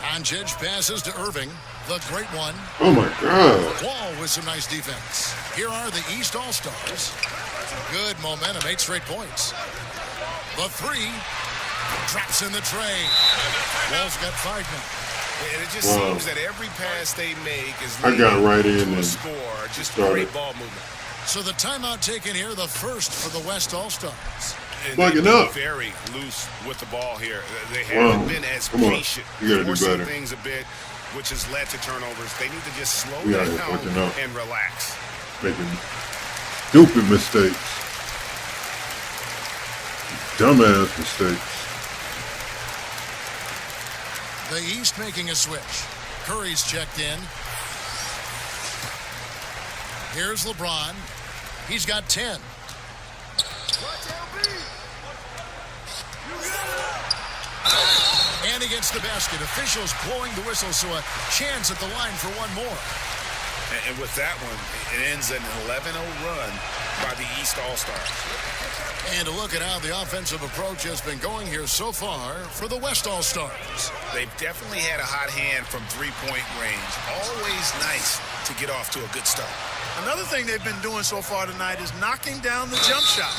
Doncic passes to Irving, the Great One. Oh, my God. Wall with some nice defense. Here are the East All-Stars. Good momentum, 8 straight points. The 3 traps in the tray. Wall's got 5 now. And it just seems that every pass they make is I got right in to a and score. Just started. great ball movement. So the timeout taken here, the first for the West All-Stars. And Plug they've it been up. very loose with the ball here. They haven't been as Come on. patient, You gotta do forcing better. things a bit, which has led to turnovers. They need to just slow We gotta down fucking up. and relax. Making stupid mistakes. Dumbass mistakes. The East making a switch. Curry's checked in. Here's LeBron. He's got 10. And he gets the basket. Officials blowing the whistle, so a chance at the line for one more. And with that one, it ends an 11-0 run by the East All-Stars. And to look at how the offensive approach has been going here so far for the West All-Stars. They've definitely had a hot hand from three-point range. Always nice to get off to a good start. Another thing they've been doing so far tonight is knocking down the jump shot.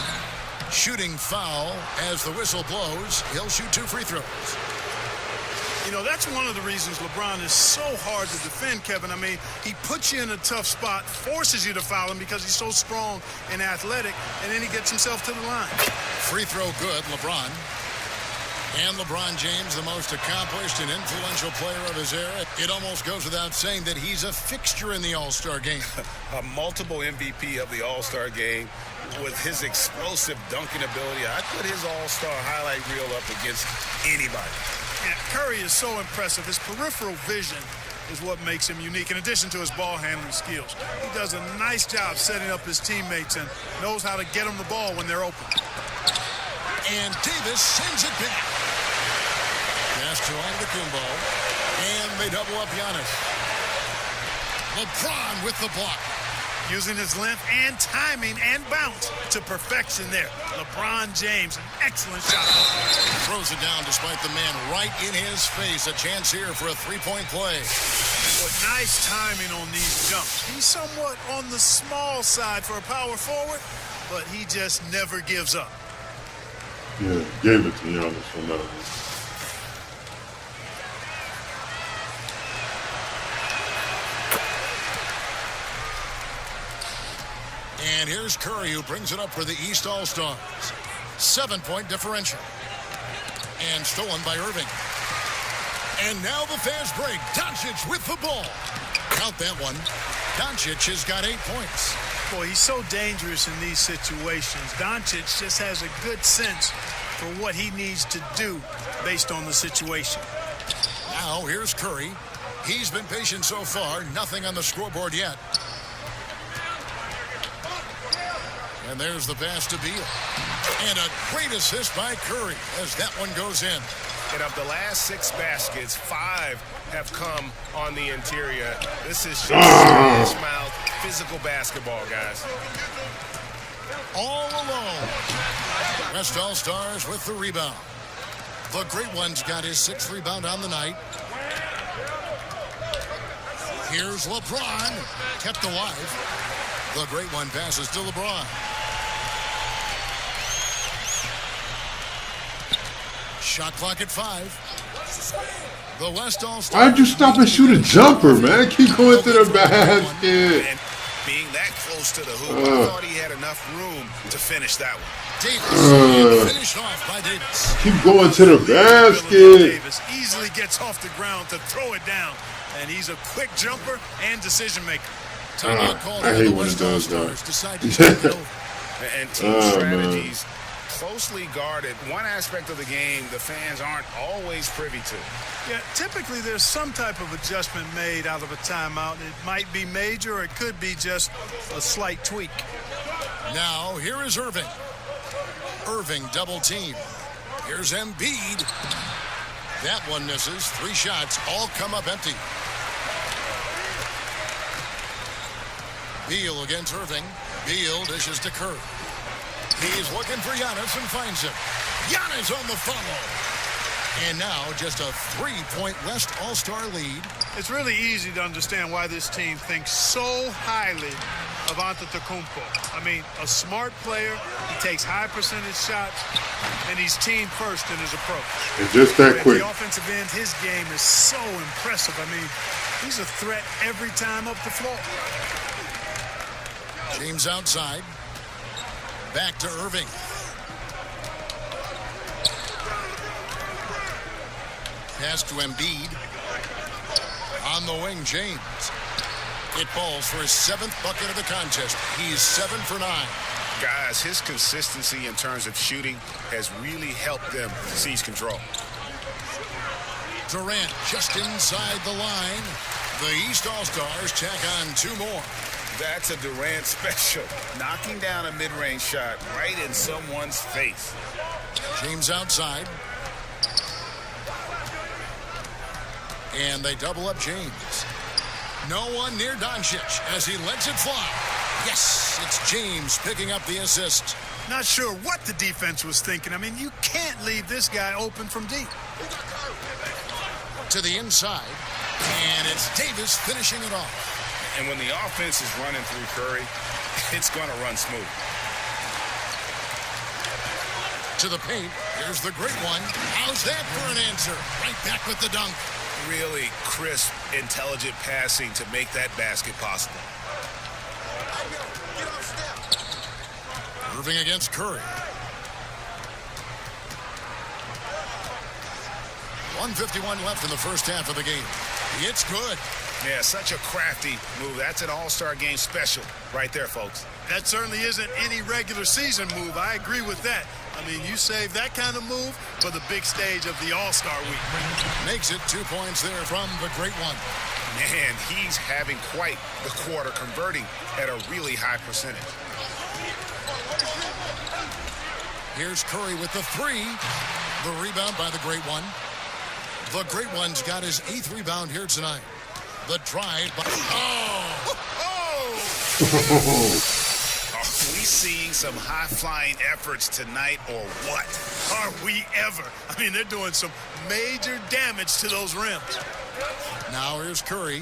Shooting foul as the whistle blows. He'll shoot 2 free throws. You know, that's one of the reasons LeBron is so hard to defend, Kevin. I mean, he puts you in a tough spot, forces you to foul him because he's so strong and athletic, and then he gets himself to the line. Free throw good, LeBron. And LeBron James, the most accomplished and influential player of his era. It almost goes without saying that he's a fixture in the All-Star game. A multiple MVP of the All-Star game with his explosive dunking ability. I'd put his All-Star highlight reel up against anybody. Yeah, Curry is so impressive. His peripheral vision is what makes him unique, in addition to his ball handling skills. He does a nice job setting up his teammates and knows how to get them the ball when they're open. And Davis sends it back. Pass to Antetokounmpo. And they double up Giannis. LeBron with the block. Using his length and timing and bounce to perfection there. LeBron James, an excellent shot. Throws it down despite the man right in his face. A chance here for a three-point play. But nice timing on these jumps. He's somewhat on the small side for a power forward, but he just never gives up. Yeah, gave it to Giannis on that one. And here's Curry, who brings it up for the East All-Stars. 7-point differential. And stolen by Irving. And now the fast break. Doncic with the ball. Count that one. Doncic has got 8 points. Boy, he's so dangerous in these situations. Doncic just has a good sense for what he needs to do based on the situation. Now here's Curry. He's been patient so far. Nothing on the scoreboard yet. And there's the pass to Beal. And a great assist by Curry as that one goes in. And of the last 6 baskets, 5 have come on the interior. This is just smash mouth physical basketball, guys. All alone. West All-Stars with the rebound. The great one's got his 6th rebound on the night. Here's LeBron. Kept alive. The great one passes to LeBron. Shot clock at 5. The West All-Stars. Why'd you stop and shoot a jumper, man? Keep going to the basket. And being that close to the hoop, I thought he had enough room to finish that one. Davis finished off by Davis. Keep going to the basket. Davis easily gets off the ground to throw it down. And he's a quick jumper and decision maker. Timeout called I on hate the when West it does that. All-Stars decide to take it over. And team strategies closely guarded. One aspect of the game the fans aren't always privy to. Yeah, typically there's some type of adjustment made out of a timeout. It might be major or it could be just a slight tweak. Now, here is Irving. Irving double team. Here's Embiid. That one misses. 3 shots all come up empty. Beal against Irving. Beal dishes to Curry. He's looking for Giannis and finds him. Giannis on the follow. And now just a 3-point West All-Star lead. It's really easy to understand why this team thinks so highly of Antetokounmpo. I mean, a smart player, he takes high percentage shots, and he's team first in his approach. And just that quick. The offensive end, his game is so impressive. I mean, he's a threat every time up the floor. James outside. Back to Irving. Pass to Embiid. On the wing, James. It falls for his 7th bucket of the contest. He's 7 for 9. Guys, his consistency in terms of shooting has really helped them seize control. Durant just inside the line. The East All-Stars tack on 2 more. That's a Durant special. Knocking down a mid-range shot right in someone's face. James outside. And they double up James. No one near Doncic as he lets it fly. Yes, it's James picking up the assist. Not sure what the defense was thinking. I mean, you can't leave this guy open from deep. To the inside, and it's Davis finishing it off. And when the offense is running through Curry, it's going to run smooth. To the paint, here's the great one. How's that for an answer? Right back with the dunk. Really crisp, intelligent passing to make that basket possible. Irving against Curry. 1:51 left in the first half of the game. It's good. Yeah, such a crafty move. That's an all-star game special right there, folks. That certainly isn't any regular season move. I agree with that. I mean, you save that kind of move for the big stage of the All-Star Week. Makes it 2 points there from the great one. Man, he's having quite the quarter, converting at a really high percentage. Here's Curry with the three. The rebound by the great one. The great one's got his 8th rebound here tonight. The drive by... Are we seeing some high-flying efforts tonight or what? Are we ever? I mean, they're doing some major damage to those rims. Now here's Curry.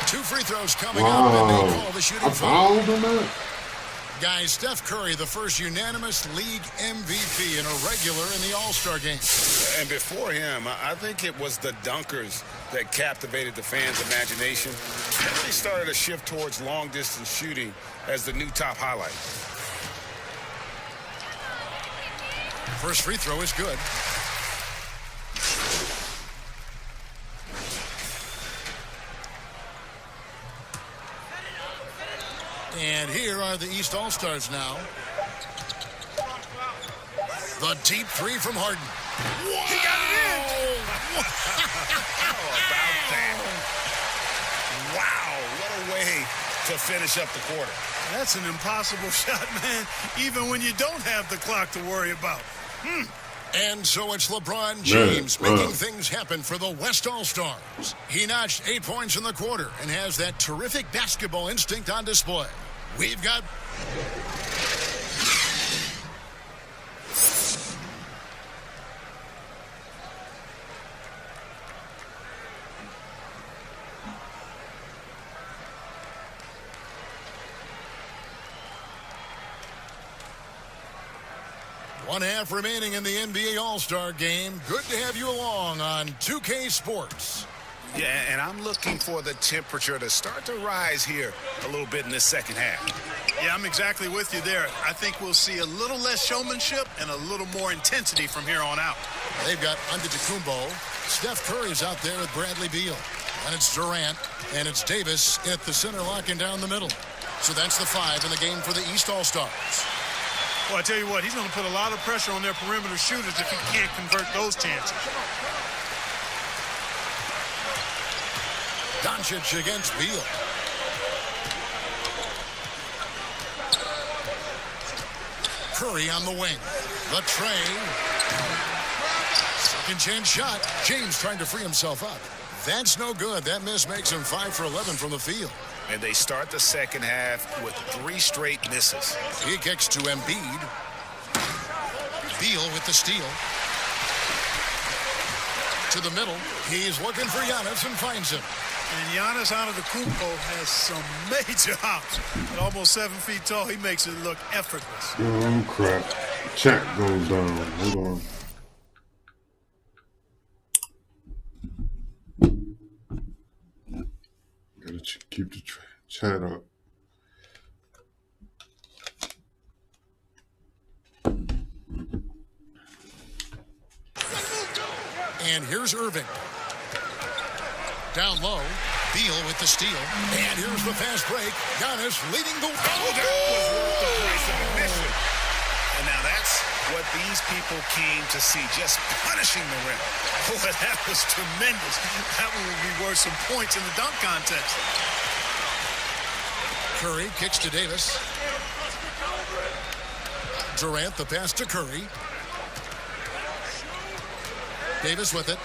2 free throws coming up, and they call the shooting foul. Guys, Steph Curry, the first unanimous league MVP and a regular in the All-Star game. And before him, I think it was the dunkers that captivated the fans' imagination. They started a shift towards long-distance shooting as the new top highlight. First free throw is good. And here are the East All-Stars now. The deep three from Harden. Wow. He got it in! How about that? Wow, what a way to finish up the quarter. That's an impossible shot, man, even when you don't have the clock to worry about. And so it's LeBron James making things happen for the West All-Stars. He notched 8 points in the quarter and has that terrific basketball instinct on display. We've got... One half remaining in the NBA All-Star game. Good to have you along on 2K Sports. Yeah, and I'm looking for the temperature to start to rise here a little bit in this second half. Yeah, I'm exactly with you there. I think we'll see a little less showmanship and a little more intensity from here on out. They've got Antetokounmpo. Steph Curry's out there with Bradley Beal. And it's Durant. And it's Davis at the center, locking down the middle. So that's the 5 in the game for the East All-Stars. Well, I tell you what, he's going to put a lot of pressure on their perimeter shooters if he can't convert those chances. Doncic against Beal. Curry on the wing. The tray. Second chance shot. James trying to free himself up. That's no good. That miss makes him 5 for 11 from the field. And they start the second half with 3 straight misses. He kicks to Embiid. Beal with the steal. To the middle. He's looking for Giannis and finds him. And Giannis Antetokounmpo has some major hops. At almost 7 feet tall, he makes it look effortless. Oh, crap. Chat goes down. Hold on. Gotta keep the chat up. And here's Irving. Down low. Beal with the steal. And here's the fast break. Giannis leading the... Oh, that was worth the price of admission. And now that's what these people came to see, just punishing the rim. Boy, that was tremendous. That one would be worth some points in the dunk contest. Curry kicks to Davis. Durant, the pass to Curry. Davis with it.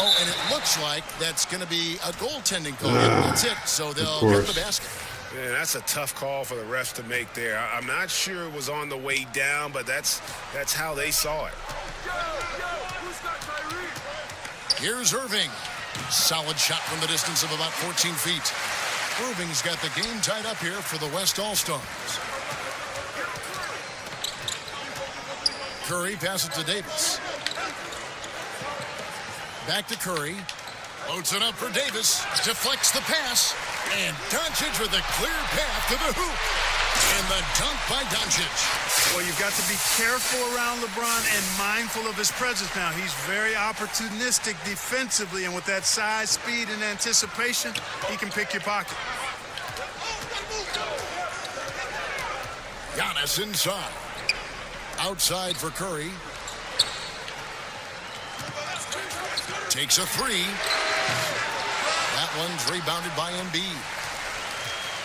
Oh, and it looks like that's going to be a goaltending call. That's it. So they'll get the basket. Man, that's a tough call for the refs to make there. I'm not sure it was on the way down, but that's how they saw it. Here's Irving. Solid shot from the distance of about 14 feet. Irving's got the game tied up here for the West All-Stars. Curry passes to Davis. Back to Curry. Loads it up for Davis. Deflects the pass. And Doncic with a clear path to the hoop. And the dunk by Doncic. Well, you've got to be careful around LeBron and mindful of his presence now. He's very opportunistic defensively, and with that size, speed, and anticipation, he can pick your pocket. Giannis inside. Outside for Curry. Takes a three. That one's rebounded by Embiid.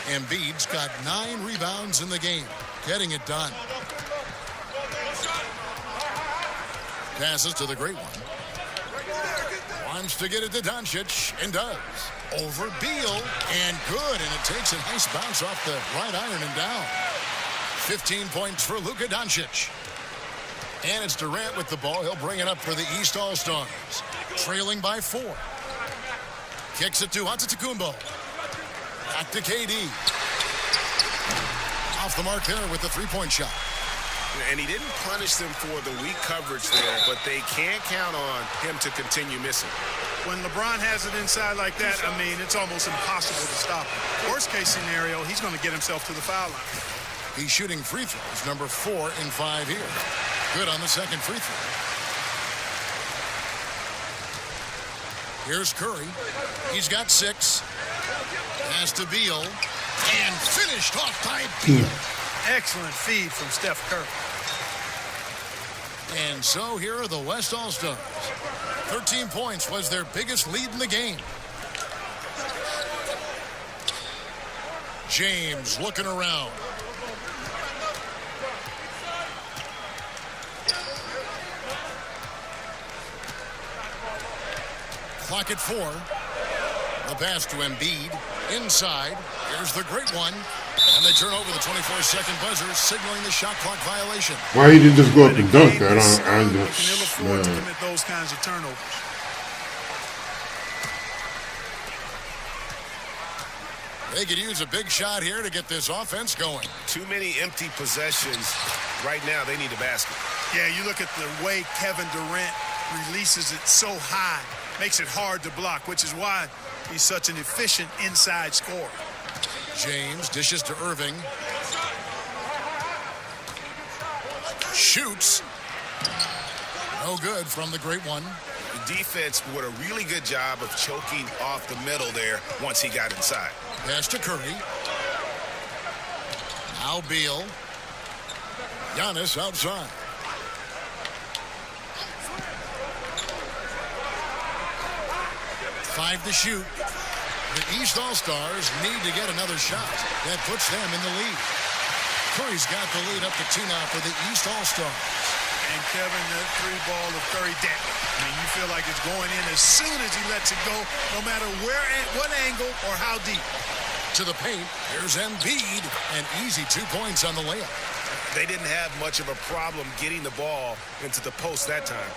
Embiid's got 9 rebounds in the game. Getting it done. Passes to the great one. Wants to get it to Doncic and does. Over Beal and good. And it takes a nice bounce off the right iron and down. 15 points for Luka Doncic. And it's Durant with the ball. He'll bring it up for the East All-Stars. Trailing by 4. Kicks it to Antetokounmpo. Back to KD. Off the mark there with the three-point shot. And he didn't punish them for the weak coverage there, but they can't count on him to continue missing. When LeBron has it inside like that, I mean, it's almost impossible to stop him. Worst case scenario, he's going to get himself to the foul line. He's shooting free throws, number 4 in 5 here. Good on the second free throw. Here's Curry. He's got 6. Pass to Beal. And finished off by Beal. Excellent feed from Steph Curry. And so here are the West All-Stars. 13 points was their biggest lead in the game. James looking around. Clock at 4. The pass to Embiid. Inside. Here's the great one. And they turn over the 24-second buzzer, signaling the shot clock violation. Why he didn't just go up and dunk that? You can ill afford to commit those kinds of turnovers. They could use a big shot here to get this offense going. Too many empty possessions. Right now, they need a basket. Yeah, you look at the way Kevin Durant releases it so high. Makes it hard to block, which is why he's such an efficient inside scorer. James dishes to Irving. Shoots. No good from the great one. The defense did a really good job of choking off the middle there once he got inside. Pass to Curry. Now Beal. Giannis outside. Five to shoot. The East All-Stars need to get another shot. That puts them in the lead. Curry's got the lead up to 2 now for the East All-Stars. And Kevin, that 3-ball of Curry down. I mean, you feel like it's going in as soon as he lets it go, no matter where, at what angle, or how deep. To the paint, here's Embiid, an easy 2 points on the layup. They didn't have much of a problem getting the ball into the post that time.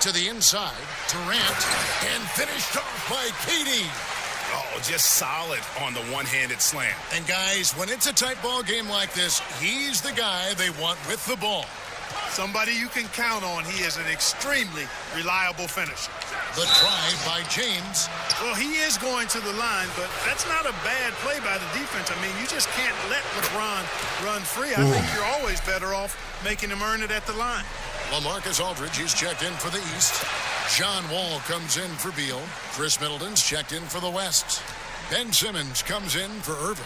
To the inside, Durant, and finished off by KD. Oh, just solid on the one-handed slam. And guys, when it's a tight ball game like this, he's the guy they want with the ball. Somebody you can count on. He is an extremely reliable finisher. The drive by James. Well, he is going to the line, but that's not a bad play by the defense. I mean, you just can't let LeBron run free. I think you're always better off making him earn it at the line. LaMarcus Aldridge is checked in for the East. John Wall comes in for Beal. Chris Middleton's checked in for the West. Ben Simmons comes in for Irving.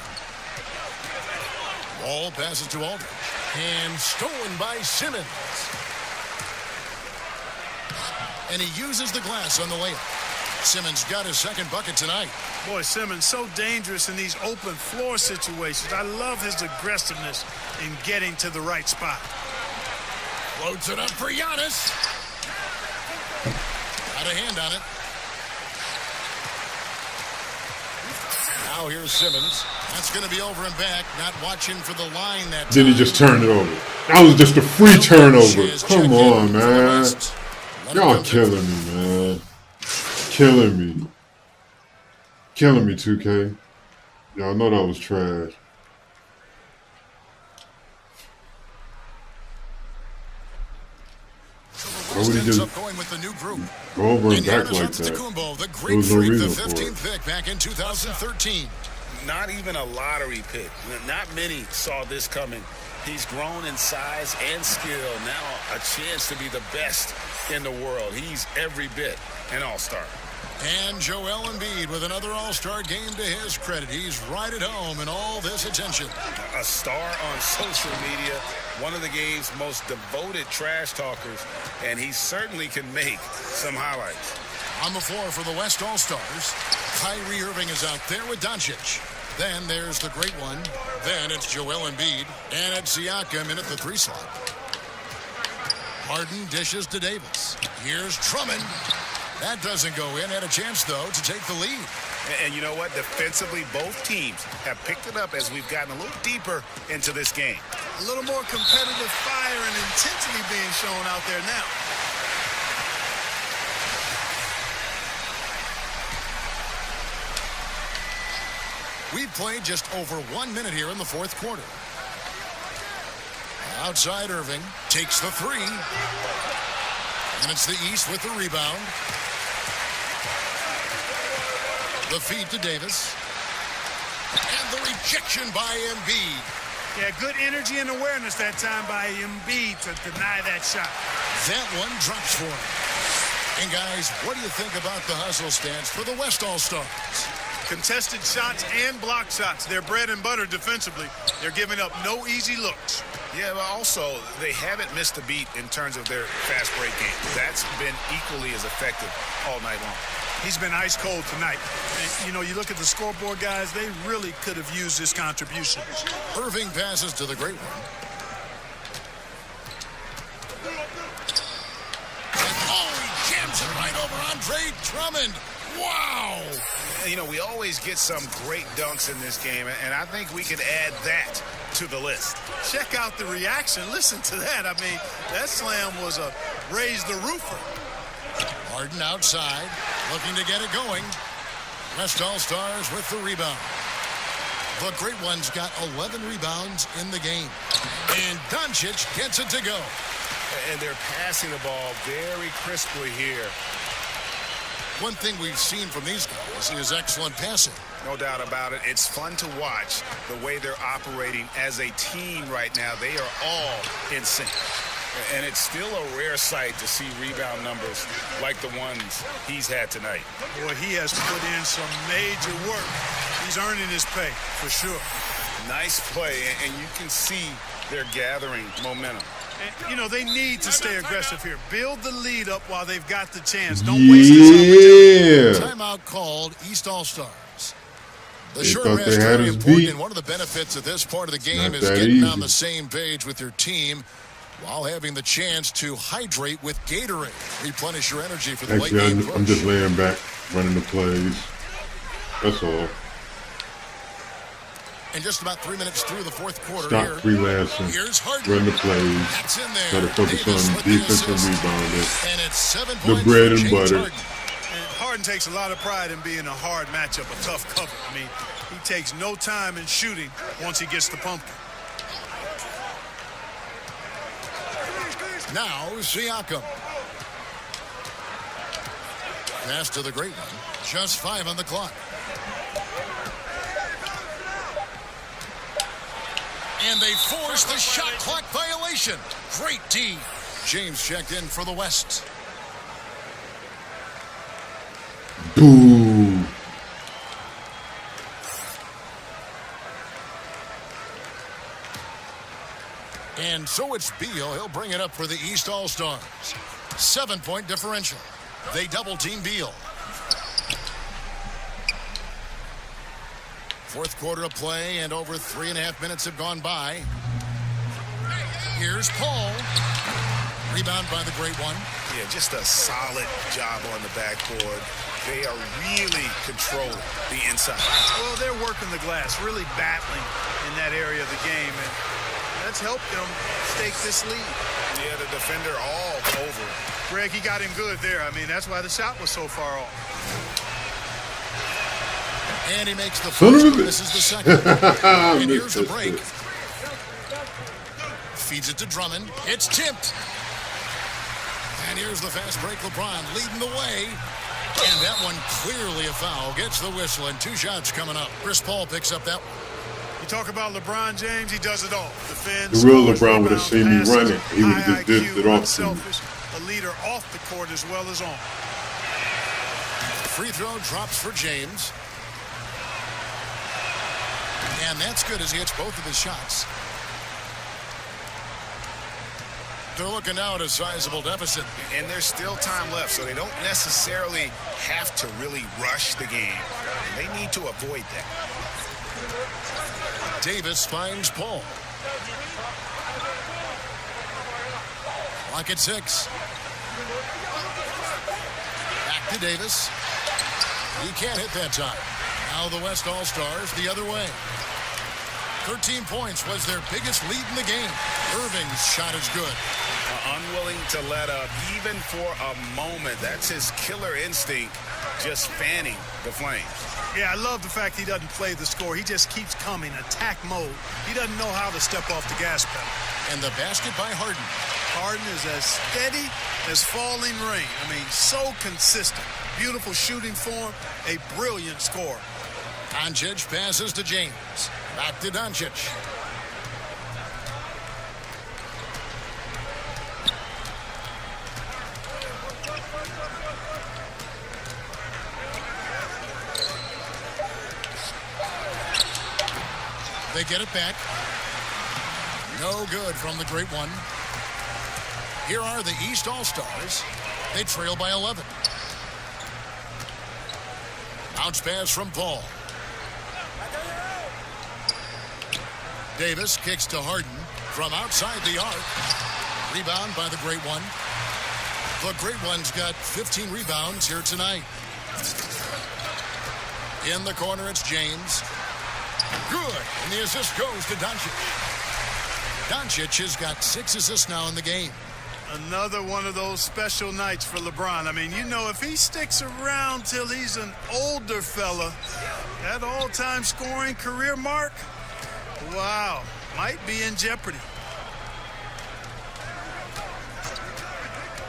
Wall passes to Aldridge. And stolen by Simmons. And he uses the glass on the layup. Simmons got his second bucket tonight. Boy, Simmons so dangerous in these open floor situations. I love his aggressiveness in getting to the right spot. Floats it up for Giannis. Got a hand on it. Now here's Simmons. That's going to be over and back. Not watching for the line that Then he just turned it over. That was just a free turnover. Come on, man. Y'all killing me, man. Killing me. Killing me, 2K. Y'all know that was trash. Why would he just go over and back like that? There was no reason for it. 15th pick back in 2013. Not even a lottery pick. Not many saw this coming. He's grown in size and skill. Now a chance to be the best in the world. He's every bit an all-star. And Joel Embiid with another all-star game to his credit. He's right at home in all this attention. A star on social media, one of the game's most devoted trash talkers, and he certainly can make some highlights. On the floor for the West All-Stars, Kyrie Irving is out there with Doncic. Then there's the great one. Then it's Joel Embiid, and it's Siakam in at the 3 slot. Harden dishes to Davis. Here's Drummond. That doesn't go in. Had a chance, though, to take the lead. And you know what? Defensively, both teams have picked it up as we've gotten a little deeper into this game. A little more competitive fire and intensity being shown out there now. We've played just over 1 minute here in the fourth quarter. Outside Irving takes the 3. And it's the East with the rebound. The feed to Davis. And the rejection by Embiid. Yeah, good energy and awareness that time by Embiid to deny that shot. That one drops for him. And guys, what do you think about the hustle stance for the West All-Stars? Contested shots and block shots. They're bread and butter defensively. They're giving up no easy looks. Yeah, but also, they haven't missed a beat in terms of their fast break game. That's been equally as effective all night long. He's been ice cold tonight. And, you know, you look at the scoreboard, guys, they really could have used his contribution. Irving passes to the great one. Oh, he jams it right over Andre Drummond. Wow! You know, we always get some great dunks in this game, and I think we could add that to the list. Check out the reaction. Listen to that. I mean, that slam was a raise the roofer. Harden outside, looking to get it going. West All-Stars with the rebound. The great one's got 11 rebounds in the game. And Doncic gets it to go. And they're passing the ball very crisply here. One thing we've seen from these guys is excellent passing. No doubt about it. It's fun to watch the way they're operating as a team right now. They are all in sync. And it's still a rare sight to see rebound numbers like the ones he's had tonight. Boy, he has put in some major work. He's earning his pay, for sure. Nice play, and you can see they're gathering momentum. And, you know, they need to stay aggressive here. Build the lead up while they've got the chance. Don't waste this opportunity. Timeout called East All-Stars. The They short thought rest they is had very us important, beat. and one of the benefits of this part of the game Not is that getting easy. on the same page with your team while having the chance to hydrate with Gatorade. Replenish your energy for the late Actually, game push. I'm just laying back, running the plays. That's all. And just about 3 minutes through the fourth quarter Stop here. freelancing. Here's Harden. Run the plays. That's in there. Try to focus Davis on with the defensive assist. rebounding. And it's 7 The points bread for and James butter. Harden. And Harden takes a lot of pride in being a hard matchup, a tough cover. I mean, he takes no time in shooting once he gets the pumpkin. Now Siakam. Pass to the great one. Just 5 on the clock. And they force the shot clock violation. Great D. James checked in for the West. Boo. And so it's Beal. He'll bring it up for the East All-Stars. 7-point differential. They double-team Beal. Fourth quarter of play, and over 3.5 minutes have gone by. Here's Paul. Rebound by the great one. Yeah, just a solid job on the backboard. They are really controlling the inside. Well, they're working the glass, really battling in that area of the game, and that's helped them stake this lead. Yeah, the defender all over. Greg, he got him good there. I mean, that's why the shot was so far off. And he makes the Son first. of a bitch. This is the second. And here's the Missed break. it. Feeds it to Drummond. It's tipped. And here's the fast break. LeBron leading the way. And that one clearly a foul. Gets the whistle, and 2 shots coming up. Chris Paul picks up that one. You talk about LeBron James, he does it all. Defense, The real scores, LeBron would have rebounds, seen me passes, running. He would have high just dipped IQ, it off to me. unselfish, a leader off the court as well as on. Free throw drops for James. And that's good as he hits both of his shots. They're looking now at a sizable deficit. And there's still time left, so they don't necessarily have to really rush the game. And they need to avoid that. Davis finds Paul. Clock at 6. Back to Davis. He can't hit that time. Now the West All-Stars the other way. 13 points was their biggest lead in the game. Irving's shot is good. Unwilling to let up, even for a moment. That's his killer instinct, just fanning the flames. Yeah, I love the fact he doesn't play the score. He just keeps coming, attack mode. He doesn't know how to step off the gas pedal. And the basket by Harden. Harden is as steady as falling rain. I mean, so consistent. Beautiful shooting form, a brilliant scorer. Doncic passes to James. Back to Doncic. They get it back. No good from the great one. Here are the East All-Stars. They trail by 11. Bounce pass from Paul. Davis kicks to Harden from outside the arc. Rebound by the great one. The great one's got 15 rebounds here tonight. In the corner, it's James. Good. And the assist goes to Doncic. Doncic has got 6 assists now in the game. Another one of those special nights for LeBron. I mean, you know, if he sticks around till he's an older fella, that all-time scoring career mark, wow, might be in jeopardy.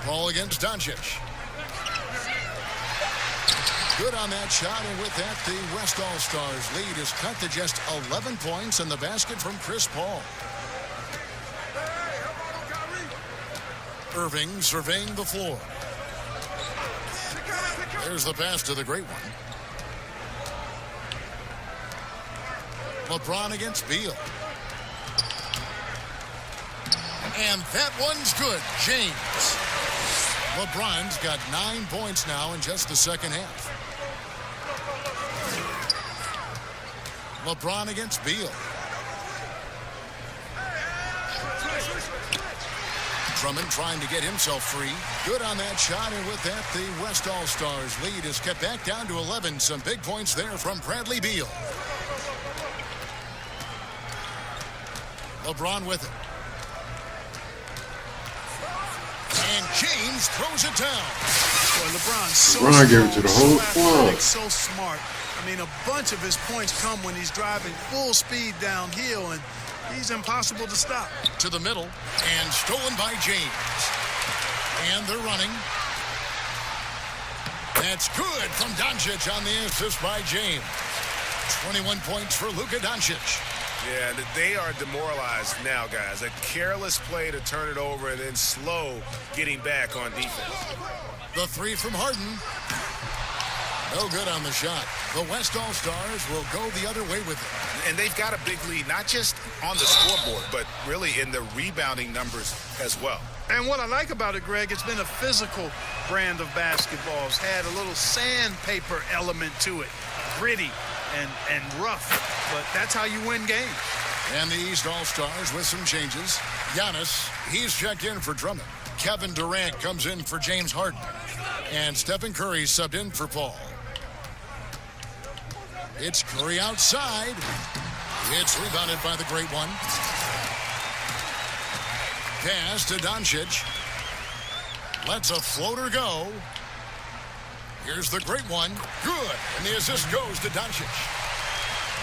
Ball against Doncic. Good on that shot, and with that, the West All-Stars lead is cut to just 11 points in the basket from Chris Paul. Irving surveying the floor. There's the pass to the great one. LeBron against Beal. And that one's good. James. LeBron's got 9 points now in just the second half. LeBron against Beal. Drummond trying to get himself free. Good on that shot, and with that, the West All-Stars lead is cut back down to 11. Some big points there from Bradley Beal. LeBron with it. And James throws it down. Boy, LeBron's so LeBron gave it strong, to the whole so athletic, squad. so smart. I mean, a bunch of his points come when he's driving full speed downhill, and he's impossible to stop. To the middle, and stolen by James. And they're running. That's good from Doncic on the assist by James. 21 points for Luka Doncic. Yeah, they are demoralized now, guys. A careless play to turn it over and then slow getting back on defense. The three from Harden. No good on the shot. The West All-Stars will go the other way with it. And they've got a big lead, not just on the scoreboard, but really in the rebounding numbers as well. And what I like about it, Greg, it's been a physical brand of basketball. It's had a little sandpaper element to it. Gritty and rough, but that's how you win games. And the East All-Stars with some changes. Giannis, he's checked in for Drummond. Kevin Durant comes in for James Harden. And Stephen Curry subbed in for Paul. It's Curry outside. It's rebounded by the great one. Pass to Doncic. Lets a floater go. Here's the great one. Good. And the assist goes to Doncic.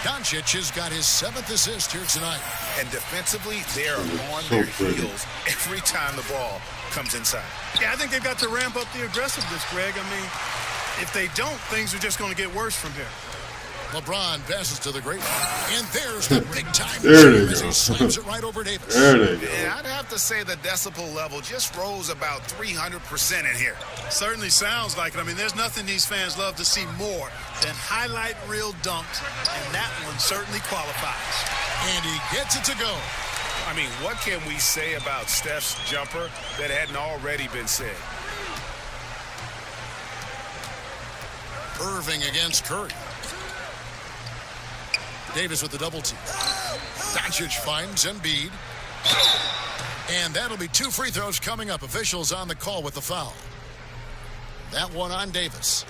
Doncic has got his 7th assist here tonight. And defensively, they are on their heels every time the ball comes inside. Yeah, I think they've got to ramp up the aggressiveness, Greg. I mean, if they don't, things are just going to get worse from here. LeBron passes to the great one. And there's the big time. There they as go. he slams it right over Davis. There they go. Yeah, I'd have to say the decibel level just rose about 300% in here. Certainly sounds like it. I mean, there's nothing these fans love to see more than highlight reel dunks, and that one certainly qualifies. And he gets it to go. I mean, what can we say about Steph's jumper that hadn't already been said? Irving against Curry. Davis with the double team. Doncic finds Embiid. And that'll be 2 free throws coming up. Officials on the call with the foul. That one on Davis.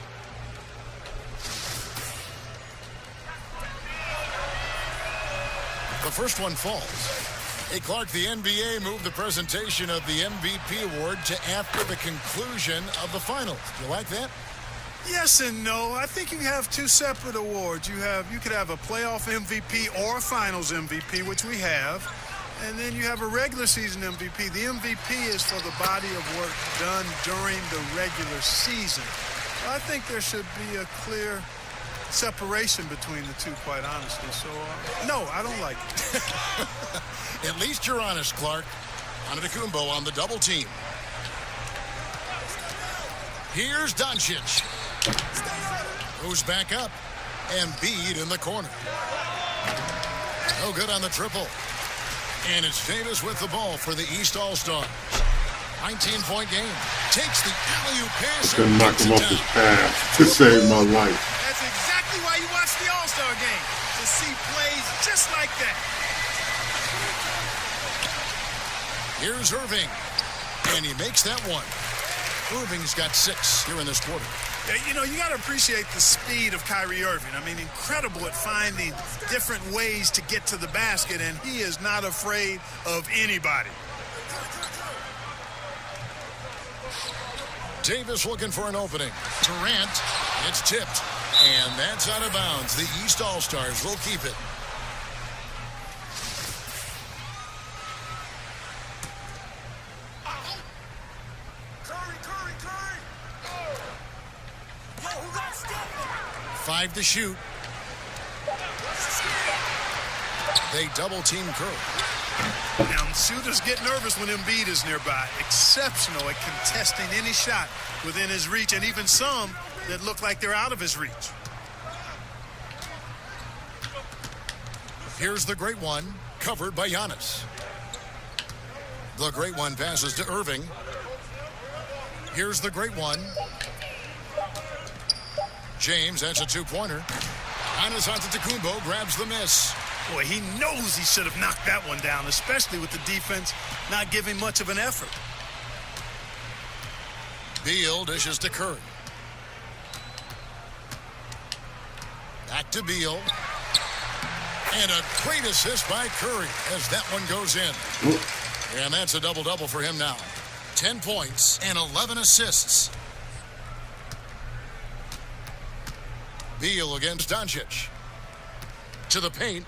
The first one falls. Hey, Clark, the NBA moved the presentation of the MVP award to after the conclusion of the finals. Do you like that? Yes and no. I think you have 2 separate awards. You could have a playoff MVP or a finals MVP, which we have. And then you have a regular season MVP. The MVP is for the body of work done during the regular season. So I think there should be a clear separation between the two, quite honestly. So, no, I don't like it. At least you're honest, Clark. Antetokounmpo on the double team. Here's Doncic. Goes back up. Embiid in the corner. No good on the triple. And it's Davis with the ball for the East All-Stars. 19-point game. Takes the alley-oop pass. Gonna knock him off his path to save my life. That's exactly why you watch the All-Star game, to see plays just like that. Here's Irving. And he makes that one. Irving's got 6 here in this quarter. You know, you got to appreciate the speed of Kyrie Irving. I mean, incredible at finding different ways to get to the basket, and he is not afraid of anybody. Davis looking for an opening. Durant, it's tipped. And that's out of bounds. The East All-Stars will keep it. Five to shoot. They double team Curry. Now, shooters get nervous when Embiid is nearby. Exceptional at contesting any shot within his reach, and even some that look like they're out of his reach. Here's the great one, covered by Giannis. The great one passes to Irving. Here's the great one. James, that's a 2-pointer. Giannis Antetokounmpo grabs the miss. Boy, he knows he should have knocked that one down, especially with the defense not giving much of an effort. Beal dishes to Curry. Back to Beal. And a great assist by Curry as that one goes in. And that's a double-double for him now. 10 points and 11 assists. Beal against Doncic. To the paint.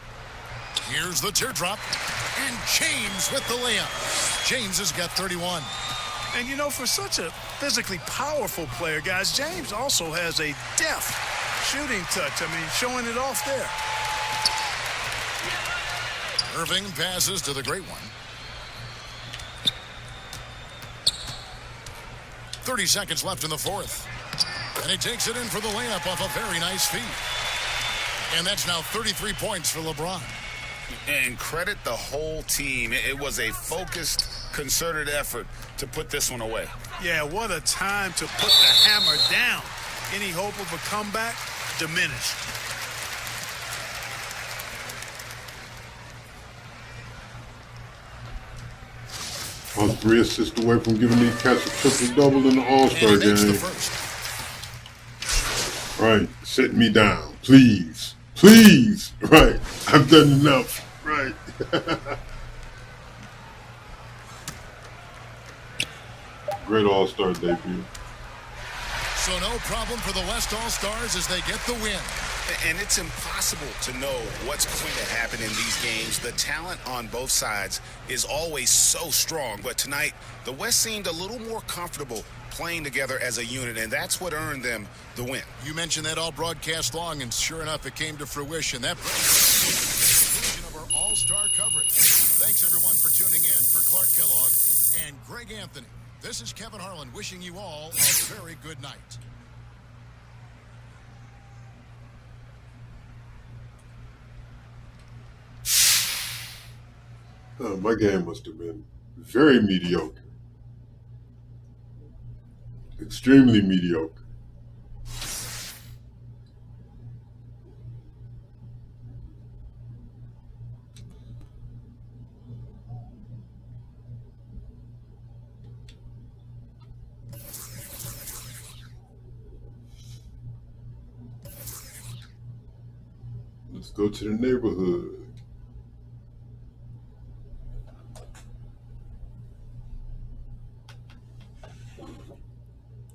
Here's the teardrop. And James with the layup. James has got 31. And, you know, for such a physically powerful player, guys, James also has a deft shooting touch. I mean, showing it off there. Irving passes to the great one. 30 seconds left in the fourth. And he takes it in for the layup off a very nice feed. And that's now 33 points for LeBron. And credit the whole team. It was a focused, concerted effort to put this one away. Yeah, what a time to put the hammer down. Any hope of a comeback diminished. I was 3 assists away from giving these cats a triple-double in the All-Star And he makes the game. first. Right, sit me down, please. Please. Right, I've done enough. Right. Great All-Star debut. So no problem for the West All-Stars as they get the win. And it's impossible to know what's going to happen in these games. The talent on both sides is always so strong. But tonight, the West seemed a little more comfortable playing together as a unit, and that's what earned them the win. You mentioned that all broadcast long, and sure enough, it came to fruition. That brings us to the conclusion of our All-Star coverage. Thanks, everyone, for tuning in. For Clark Kellogg and Greg Anthony, this is Kevin Harlan wishing you all a very good night. My game must have been very mediocre. Extremely mediocre. Let's go to the neighborhood.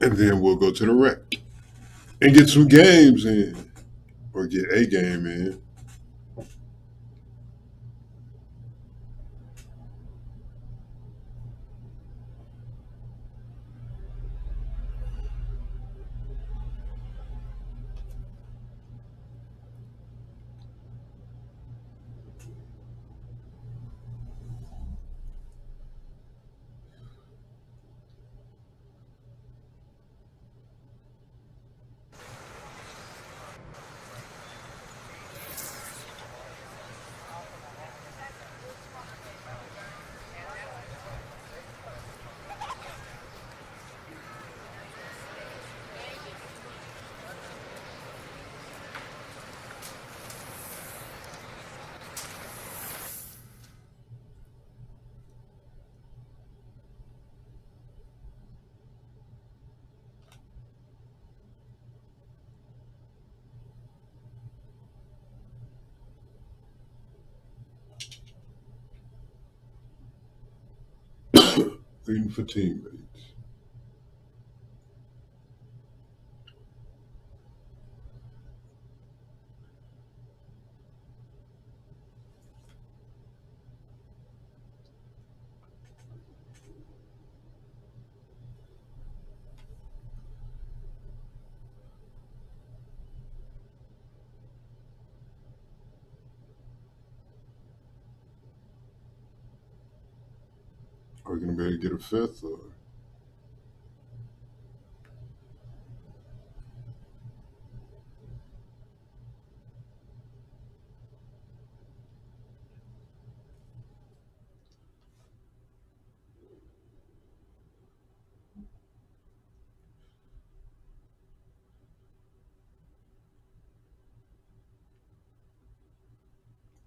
And then we'll go to the rec and get some games in, or get a game in. Waiting for teammates. Are we going to be able to get a fifth? Or?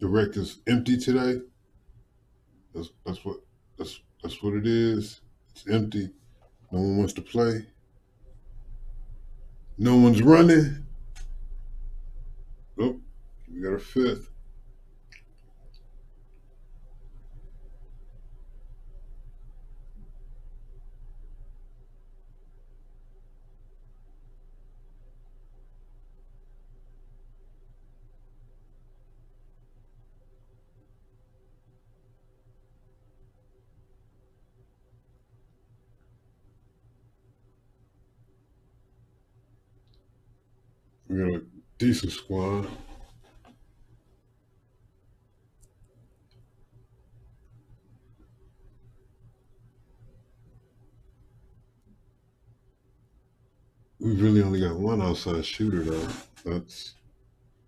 The rec is empty today. That's what it is. It's empty. No one wants to play. No one's running. Oh, we got a fifth. We got a decent squad. We really only got one outside shooter, though. That's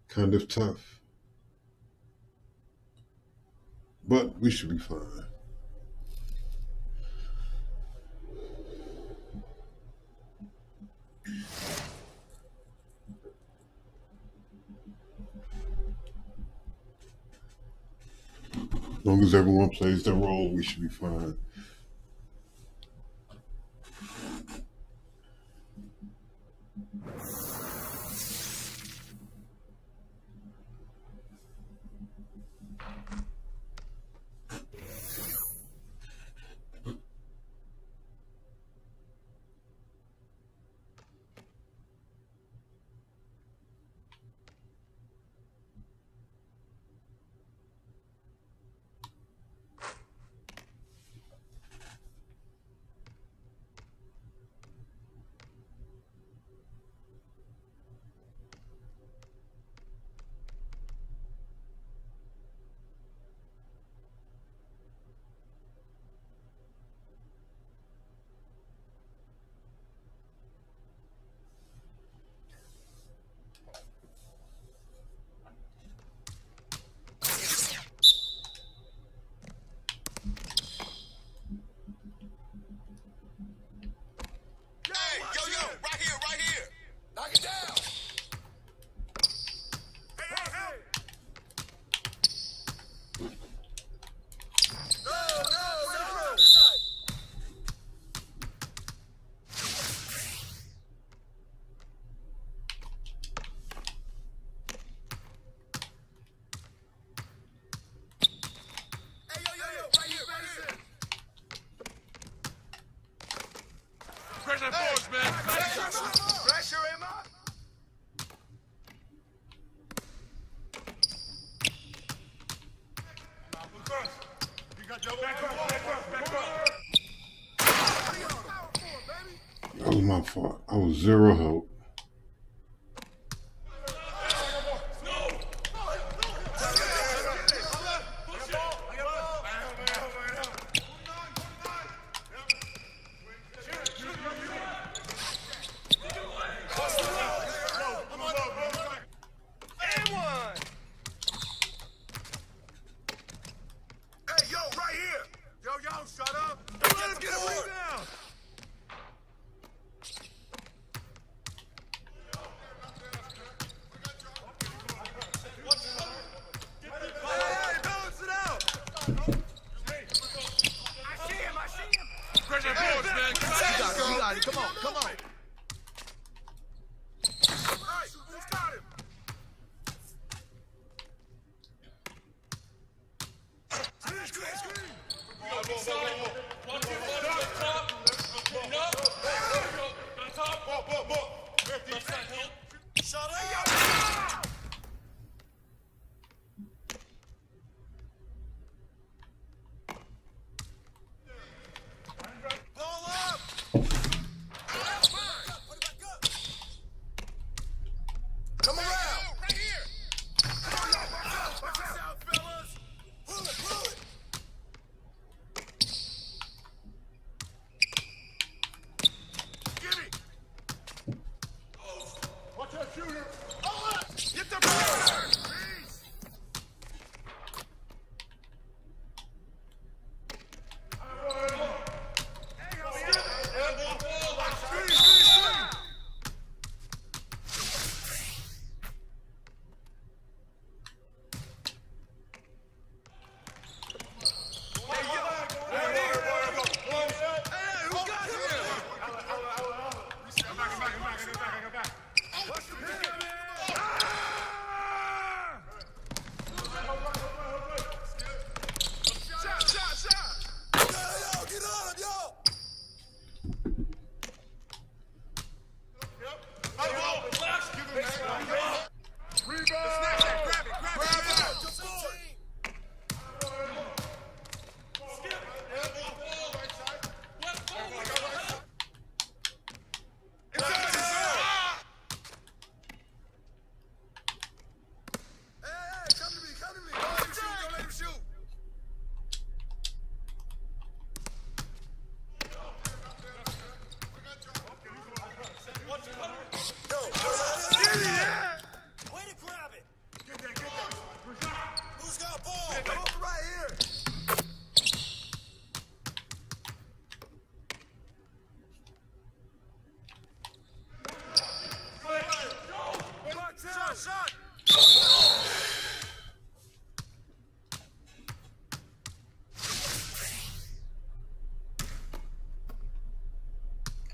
kind of tough. But we should be fine. As long as everyone plays their role, we should be fine. That was my fault. I was zero help.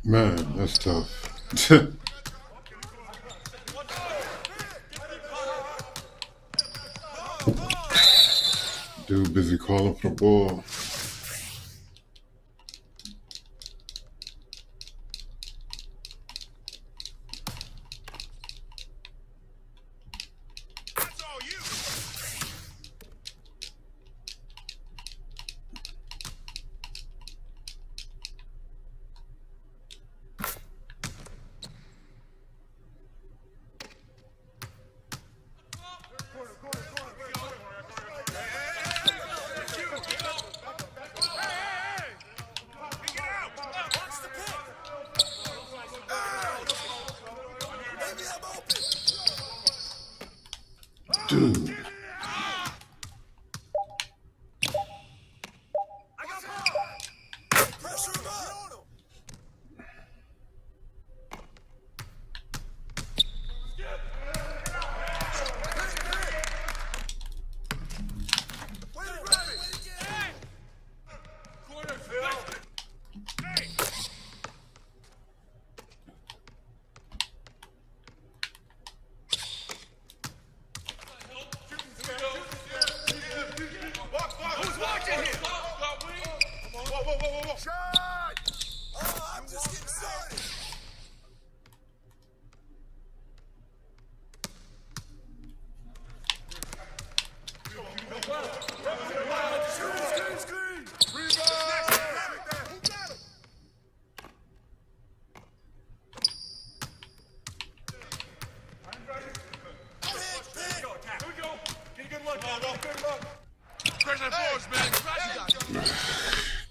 Man, that's tough. Dude busy calling for the ball. Dude.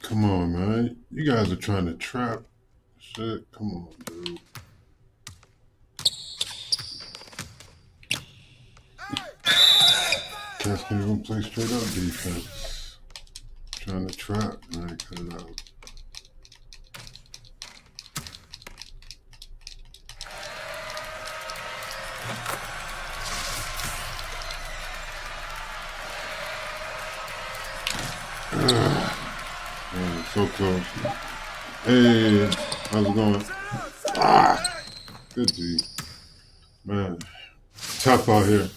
Come on, man. You guys are trying to trap shit. Come on, dude. Cats can't even play straight up defense. Trying to trap, man. Cut it out. Man, so close. Hey, how's it going? Ah, good D. Man, tough out here.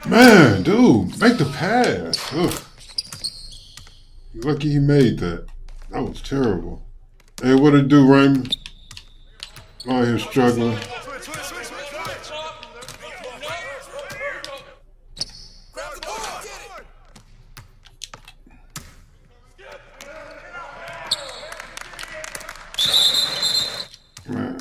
Man, dude, make the pass. Ugh. You're lucky he made that. That was terrible. Hey, what it do, Raymond? Out here struggling. Man.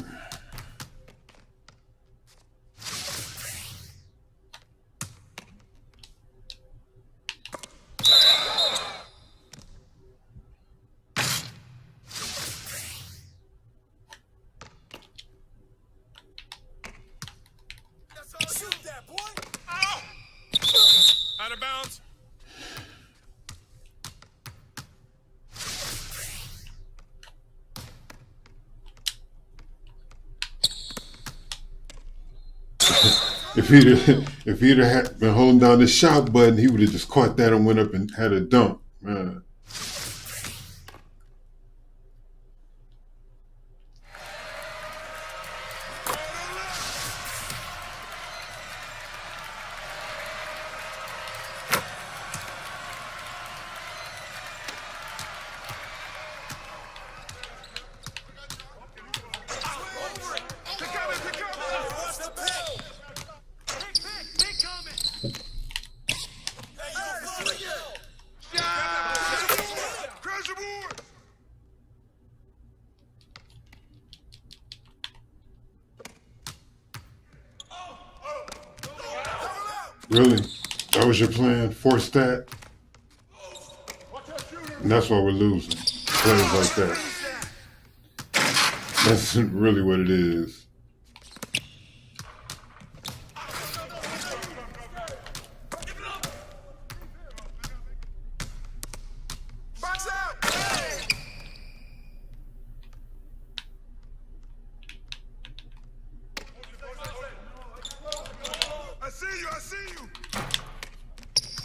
Out of bounds. If he'd have been holding down the shot button, he would have just caught that and went up and had a dunk. Man. Really? That was your plan? Force that? And that's why we're losing. Plays like that. That's really what it is. I see you.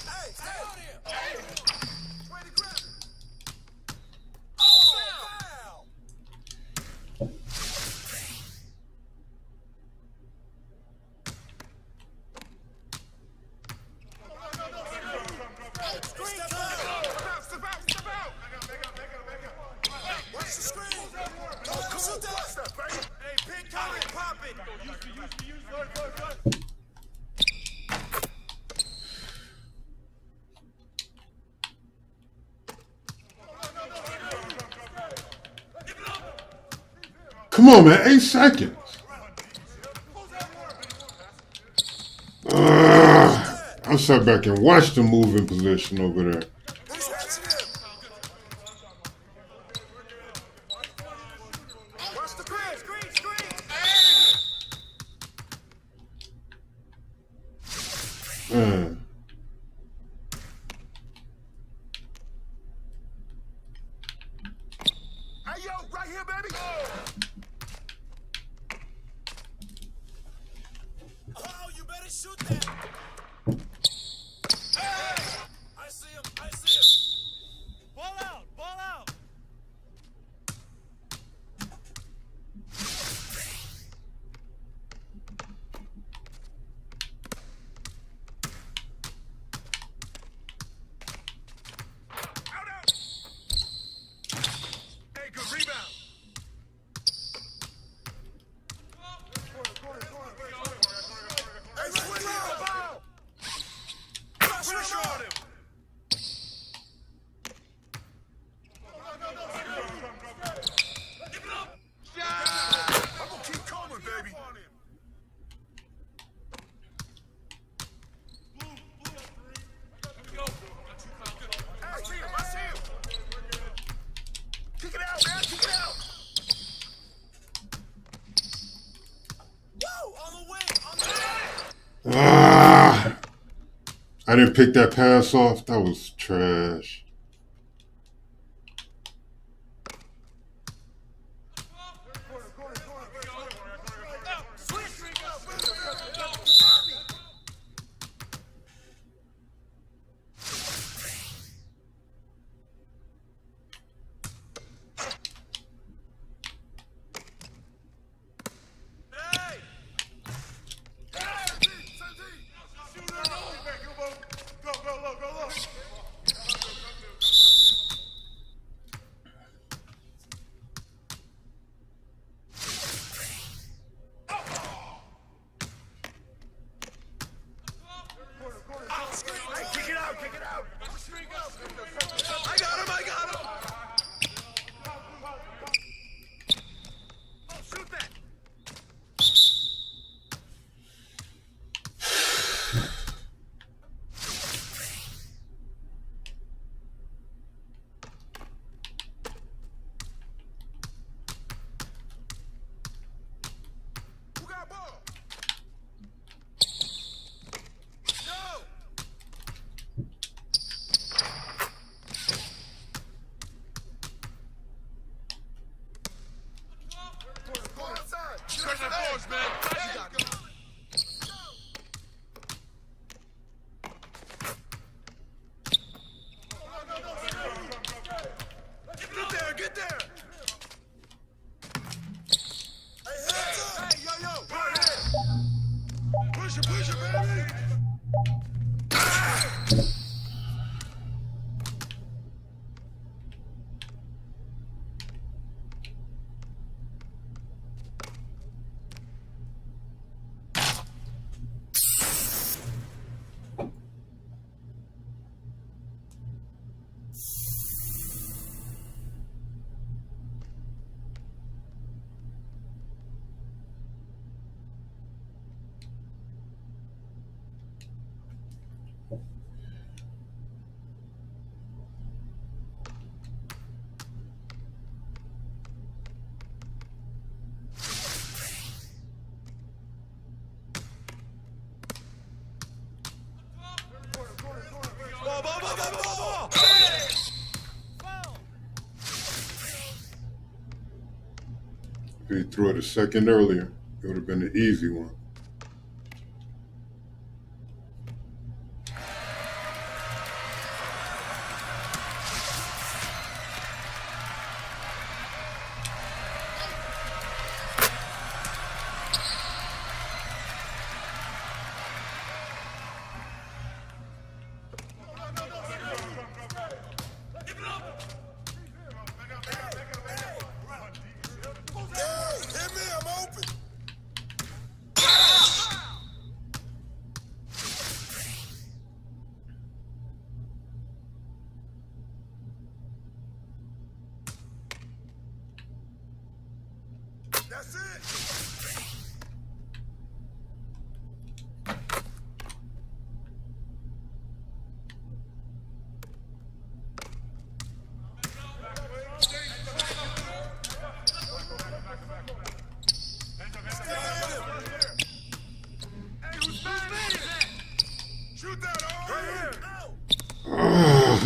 Hey, stay on here. Hey. Way to grab it. Oh, foul. Step out. Watch the screen. Don't shoot that. Hey, big comment, pop it. Come on, man. 8 seconds. I sat back and watched the moving position over there. Man. Hey, yo, right here, baby. Oh, you better shoot that. Hey! I see him. Ball out. Out. Hey, good rebound. Hey, swing the ball. Pressure on him. I'm gonna keep coming, baby. I see him. Kick it out, man. Woo! On the wing. I didn't pick that pass off. That was trash. If he threw it a second earlier, it would have been an easy one. That's it.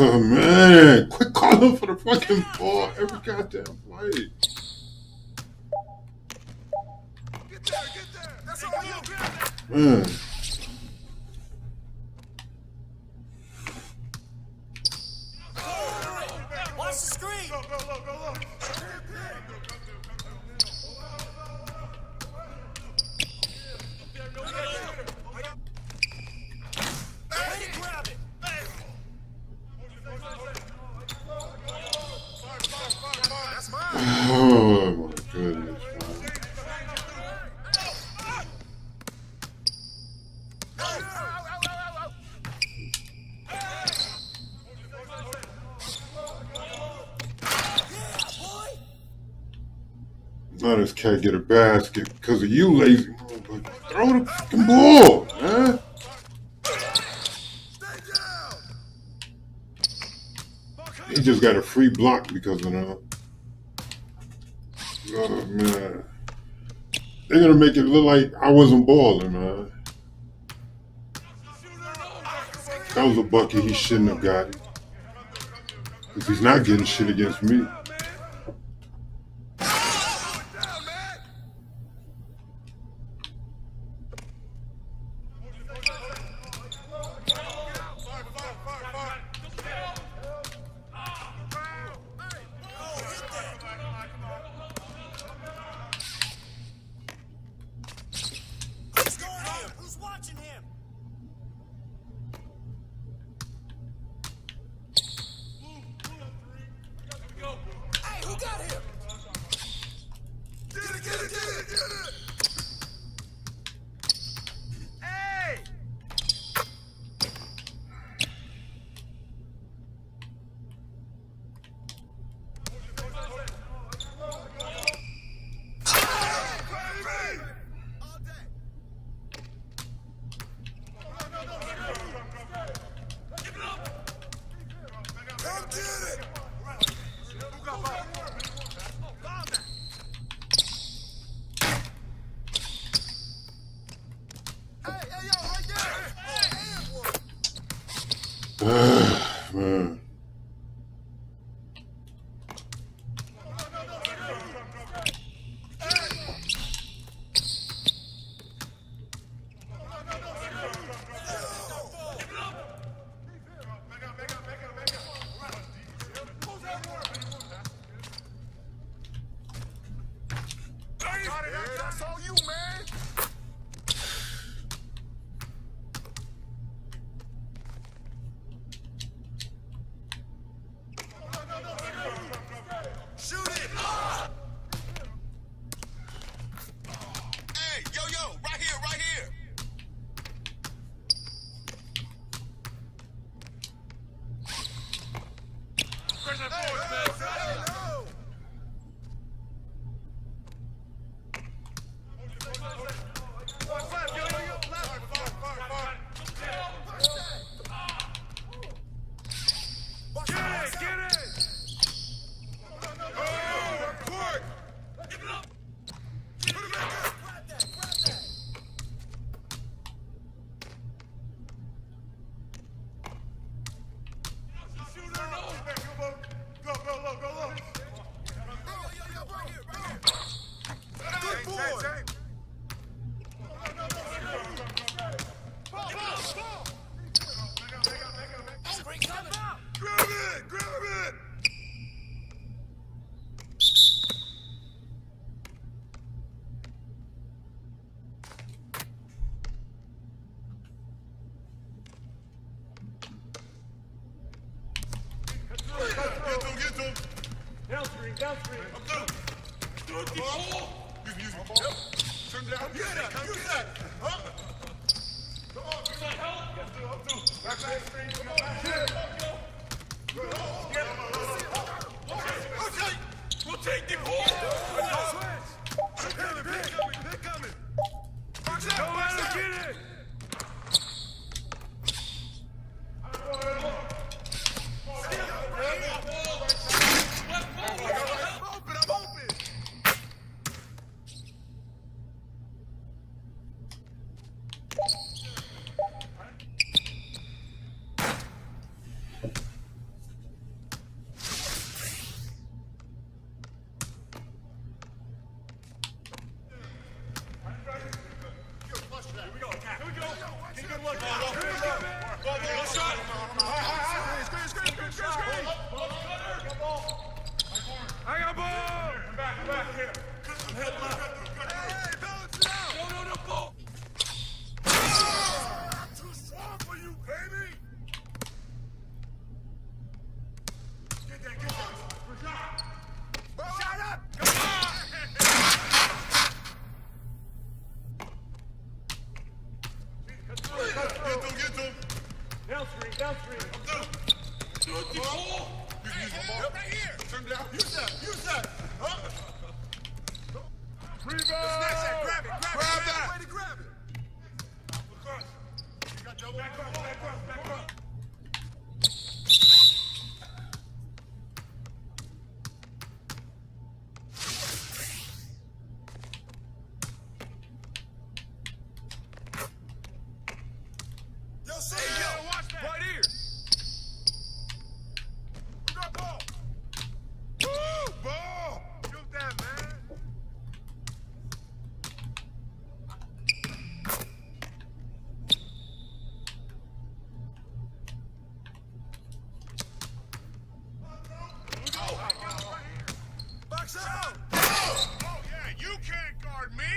Oh, man. Quit calling for the fucking ball every goddamn play. Get there. That's all you. Man. Watch the screen. Go. Way to grab it. That's mine. Oh, my goodness, man. Now this cat get a basket because of you, lazy motherfucker. Throw the fucking ball, man. Stay down. He just got a free block because of that. Oh, man. They're going to make it look like I wasn't balling, man. That was a bucket he shouldn't have got. Because he's not getting shit against me. Who's watching him? Hey, who got him? Get it. Hey! All day. Come get it! Who got ball? Hey, yo, right there! Man. That's all you, man! Shoot it! Hey, yo, right here! Hey, Go. Get to him. Downstream. Up through. Use me. Yep. Turn down. Use that. Huh? Come on. Use that help. Up through. Back screen. Come on. We'll take the ball. They're coming. Watch out. Go out and get it. I'm open. I got ball! Back here. Hey, balance it out! No, ball! Too strong for you, baby! Get that. Shut up! Come on! Get to him. Downstream. Up through. Shoot the ball! Yep. Right here. Turn down. Use that. Huh? Rebound. Grab it. Grab that. Way to grab it. Across. You got double. Back up. Yo, watch that. Right here. We got ball. Woo! Ball! Shoot that, man. Box out! Oh, yeah, you can't guard me!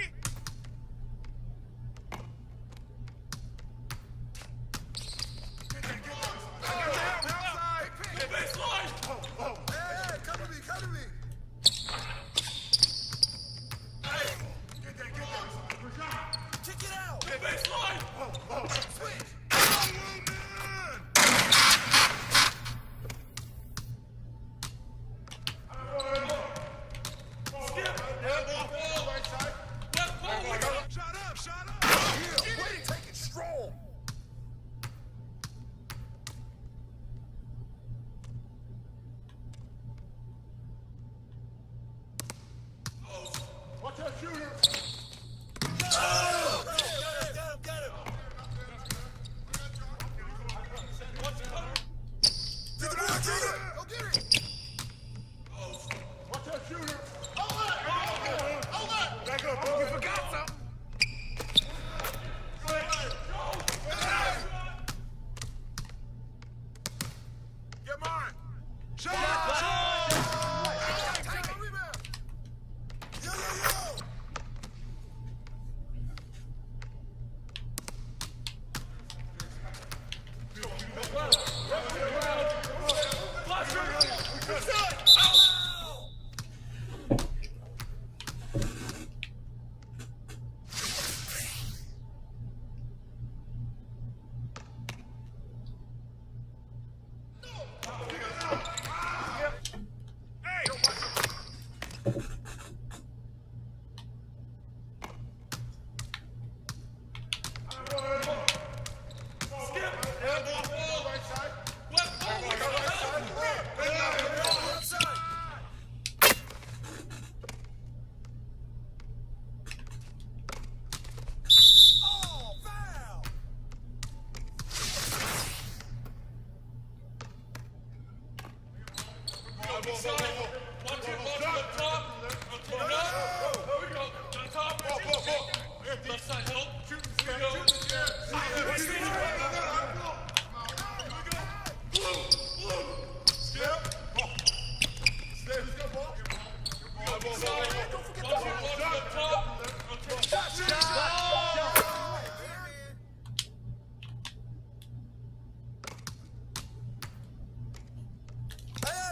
Get that. Outside! The baseline! Oh. Hey, come to me! Hey! Get that. Kick it out! The baseline! Oh. Switch! Oh, man! Skip! Ball, right side. Left ball, Shut up! Yeah, way to take it strong! Watch that shooter! Oh! Get him! Get the ball, shooter! Go get it! Watch that shooter! Hold it! Back up, you forgot something! Get mine! Shot! Take a rebound! Yo!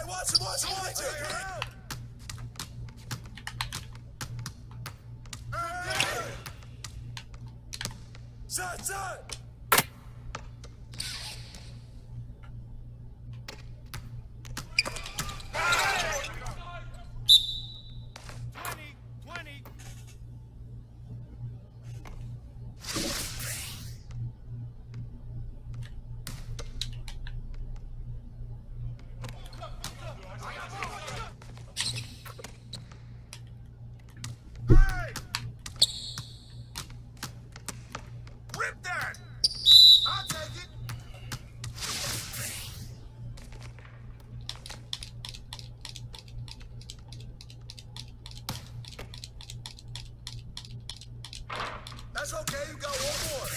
Watch him That's okay, you got one more.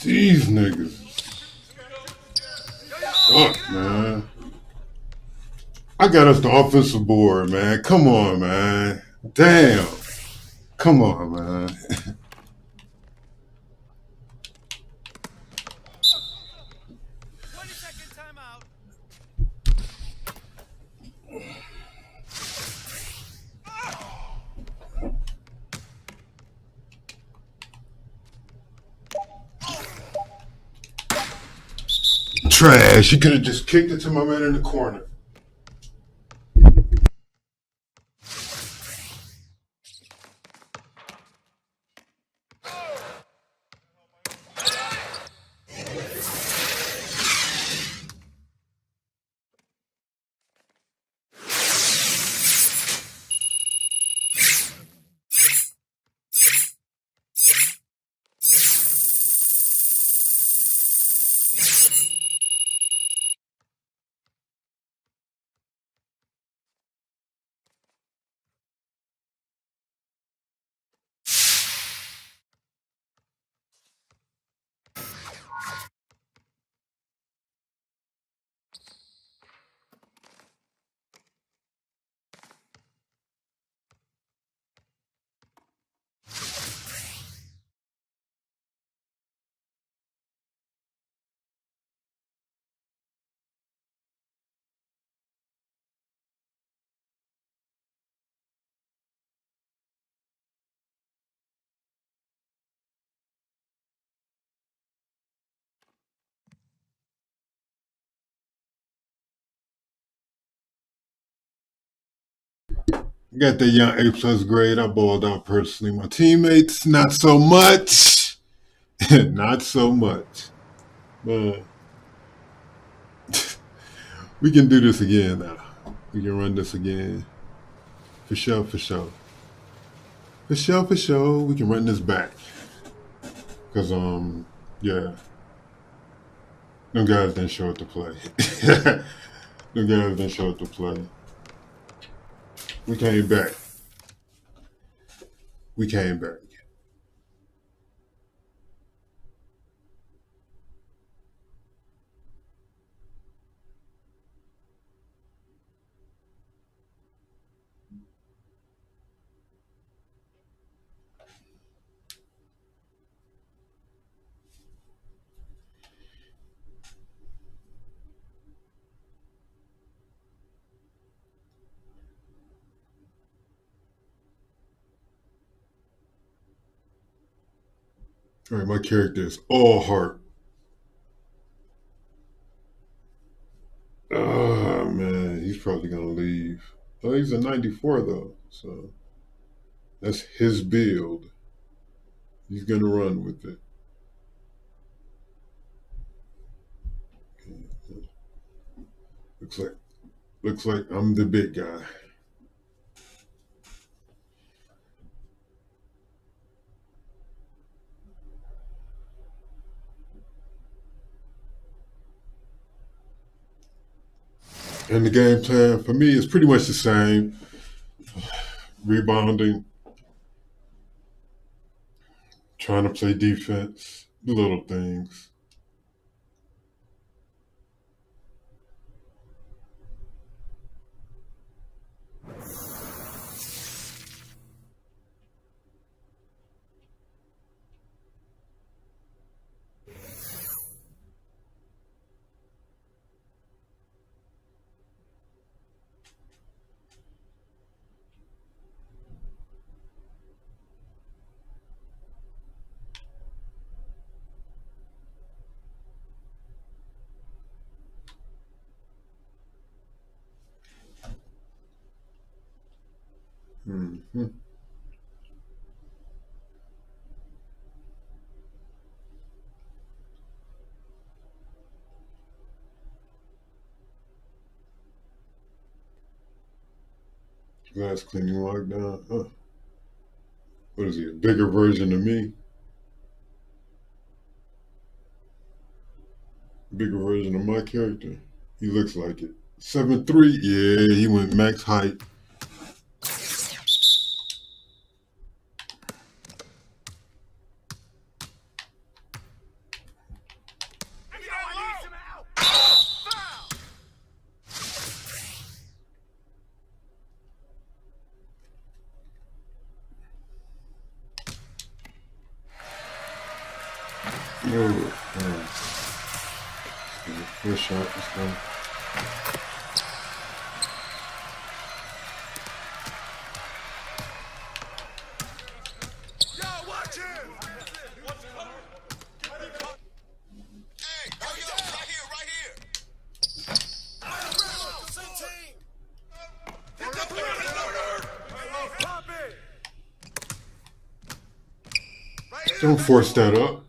These niggas. Fuck, man. I got us the offensive board, man. Come on, man. Damn. Come on, man. Trash. You could have just kicked it to my man in the corner. Got that young A+ grade. I balled out personally. My teammates, not so much. Not so much. But we can do this again now. We can run this again. For sure. For sure. We can run this back. Because, yeah. Them guys didn't show up to play. Them guys didn't show up to play. We came back. All right, my character is all heart. Oh, man, he's probably going to leave. Oh, he's a 94, though, so that's his build. He's going to run with it. Looks like I'm the big guy. And the game plan for me is pretty much the same. Rebounding, trying to play defense, the little things. Mm-hmm. Glass cleaning lockdown. Huh. What is he, a bigger version of me? Bigger version of my character? He looks like it. 7'3", yeah, he went max height. First shot, let's go. Don't force that up.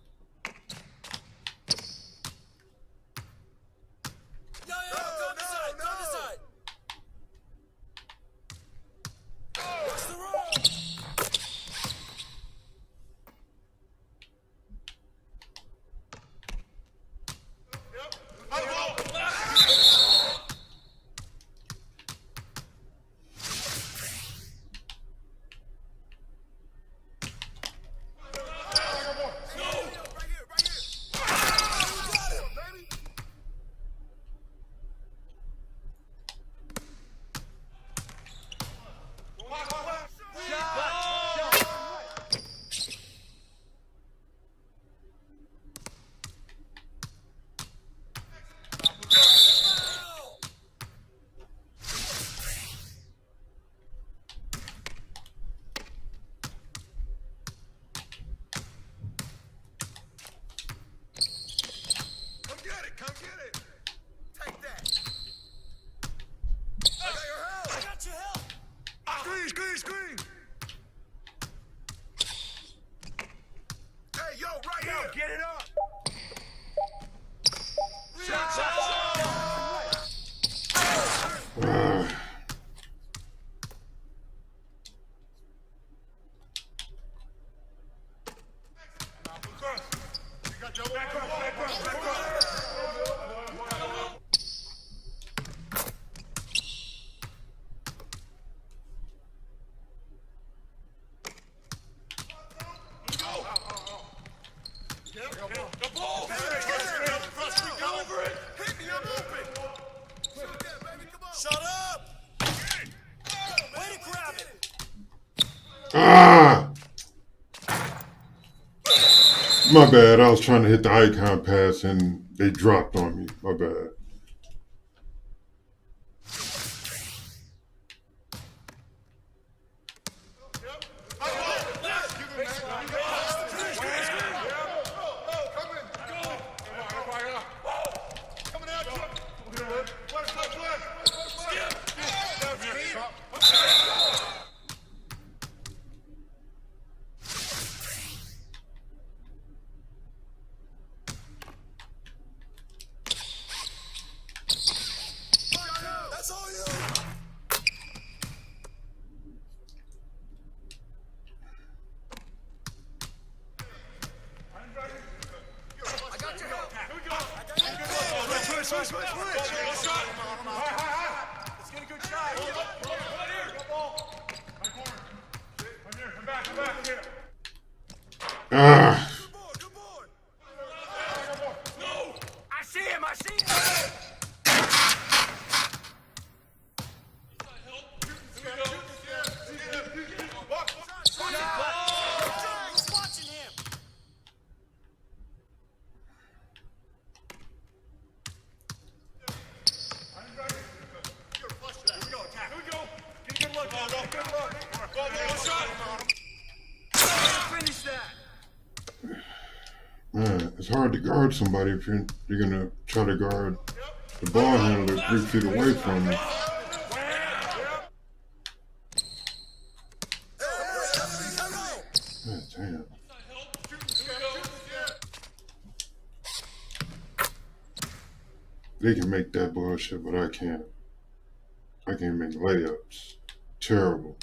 Ah! My bad. I was trying to hit the icon pass and they dropped on me. My bad. Ah! I see him. I see him. Watching him. Finish that. Man, it's hard to guard somebody if you're gonna try to guard the ball handler 3 feet away from you. Man, damn. They can make that bullshit, but I can't. I can't make layups. Terrible.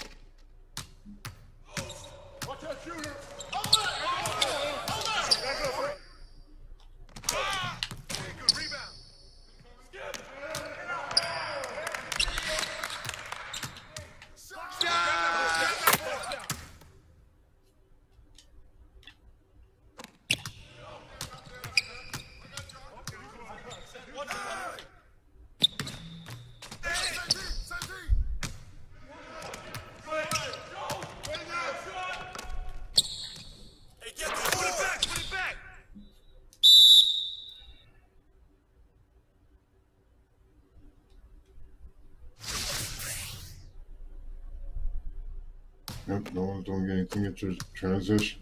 Yep, no one's doing anything in transition.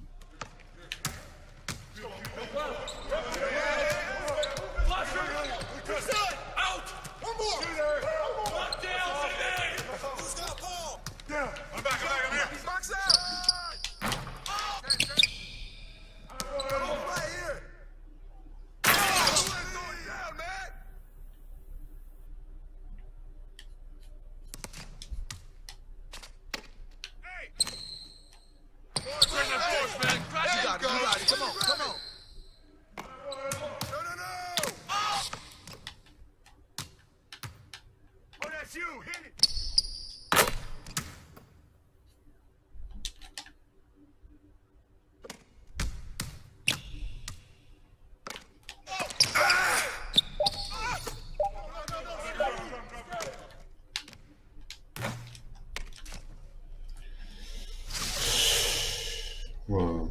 Wow.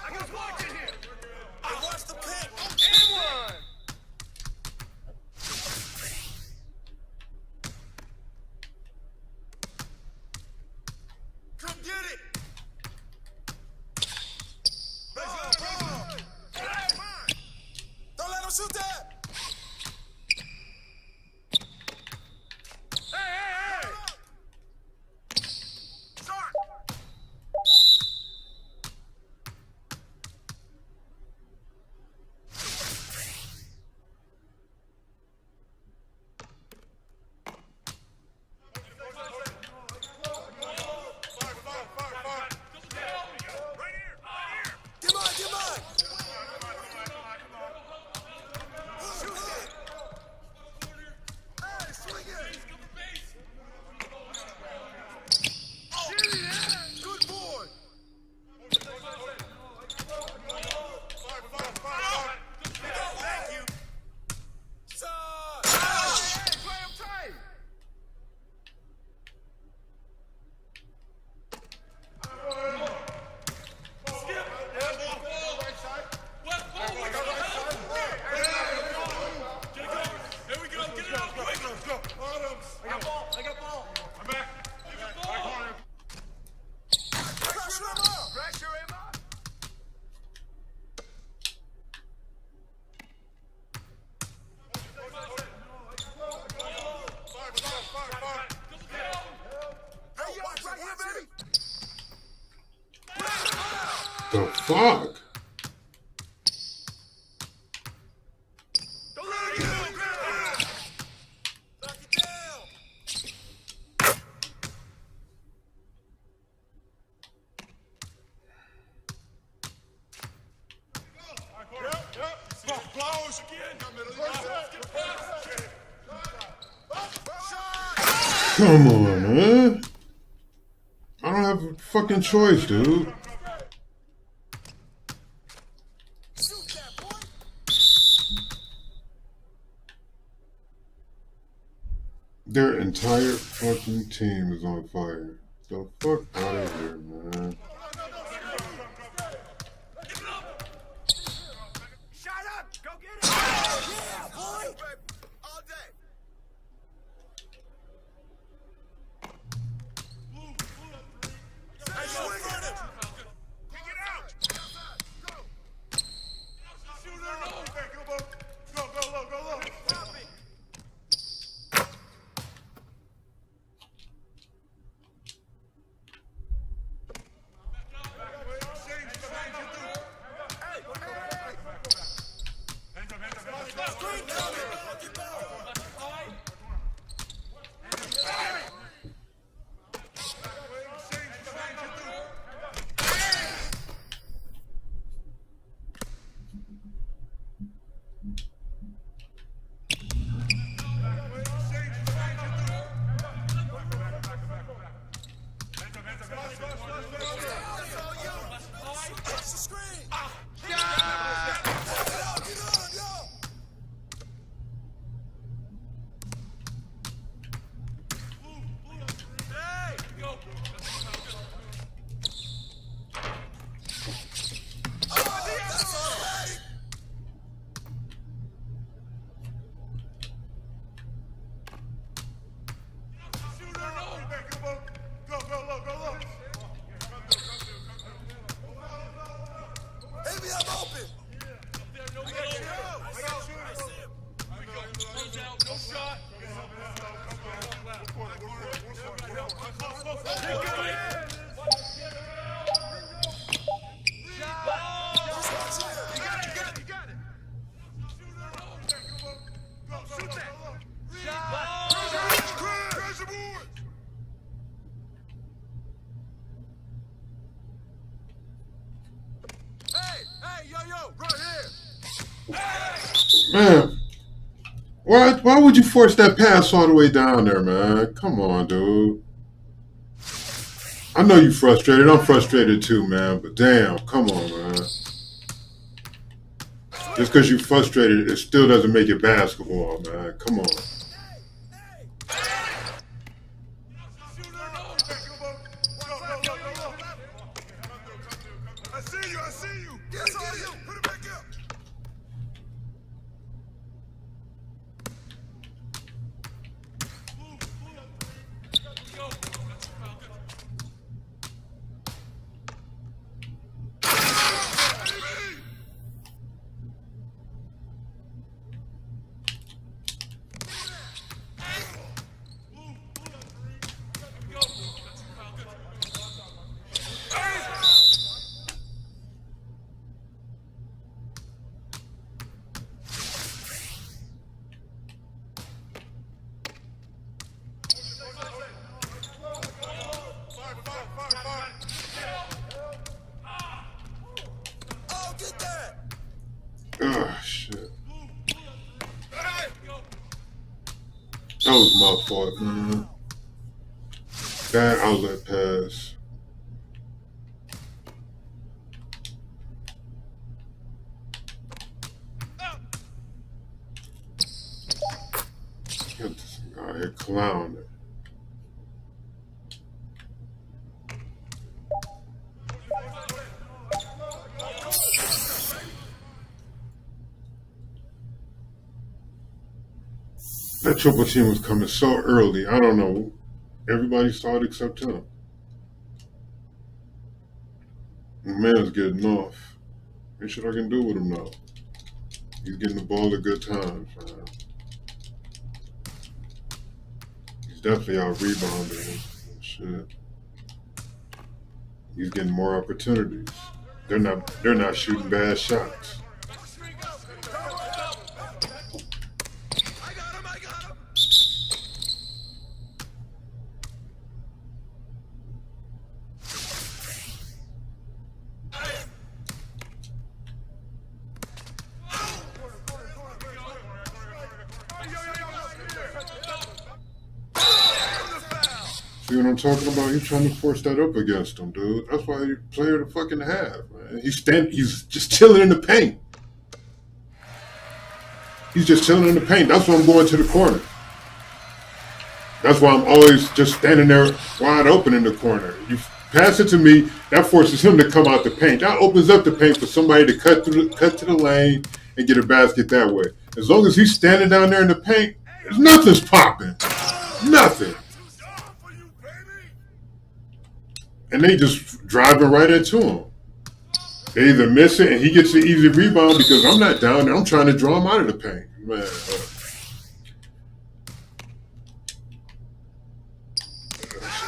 I was watching him. I watched the pick. The fuck? Come on, man. I don't have a fucking choice, dude. Their entire fucking team is on fire. The fuck out of here, man. Shut up! Go get it! Yeah, boy! All day! Hey, swing it! Kick it out! Go! Shoot it up! Go, go low! Stop it! Man, why would you force that pass all the way down there, man? Come on, dude. I know you're frustrated. I'm frustrated too, man. But damn, come on, man. Just because you're frustrated, it still doesn't make it basketball, man. Come on. I see you. Yes, all you. Put it back up. Oh, shit. That was my fault, man. Bad outlet pass. Get this guy out here clowning. That triple team was coming so early. I don't know. Everybody saw it except him. The man's getting off. Ain't shit I can do with him now. He's getting the ball at good times, man. He's definitely out rebounding. Shit. He's getting more opportunities. They're not shooting bad shots. See what I'm talking about? He's trying to force that up against him, dude. That's why he's player to fucking have, man. He's just chilling in the paint. He's just chilling in the paint. That's why I'm going to the corner. That's why I'm always just standing there wide open in the corner. You pass it to me, that forces him to come out the paint. That opens up the paint for somebody to cut to the lane and get a basket that way. As long as he's standing down there in the paint, nothing's popping. Nothing. And they just driving right into him. They either miss it and he gets the easy rebound because I'm not down there. I'm trying to draw him out of the paint. Man,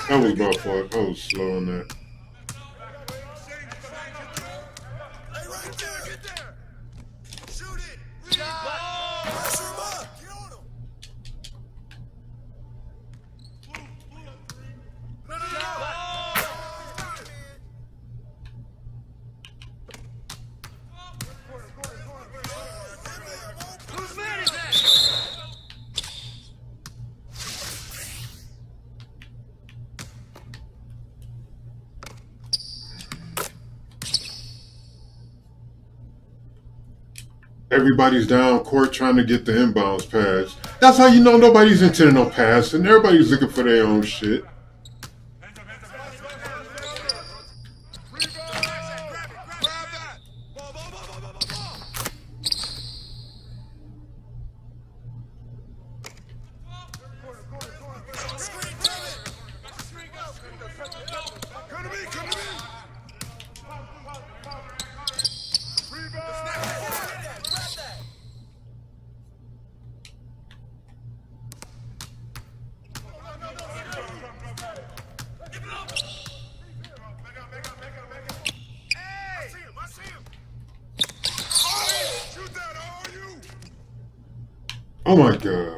that was my fault. I was slow on that. Everybody's down court trying to get the inbounds pass. That's how you know nobody's intending on passing. Everybody's looking for their own shit. Oh my God.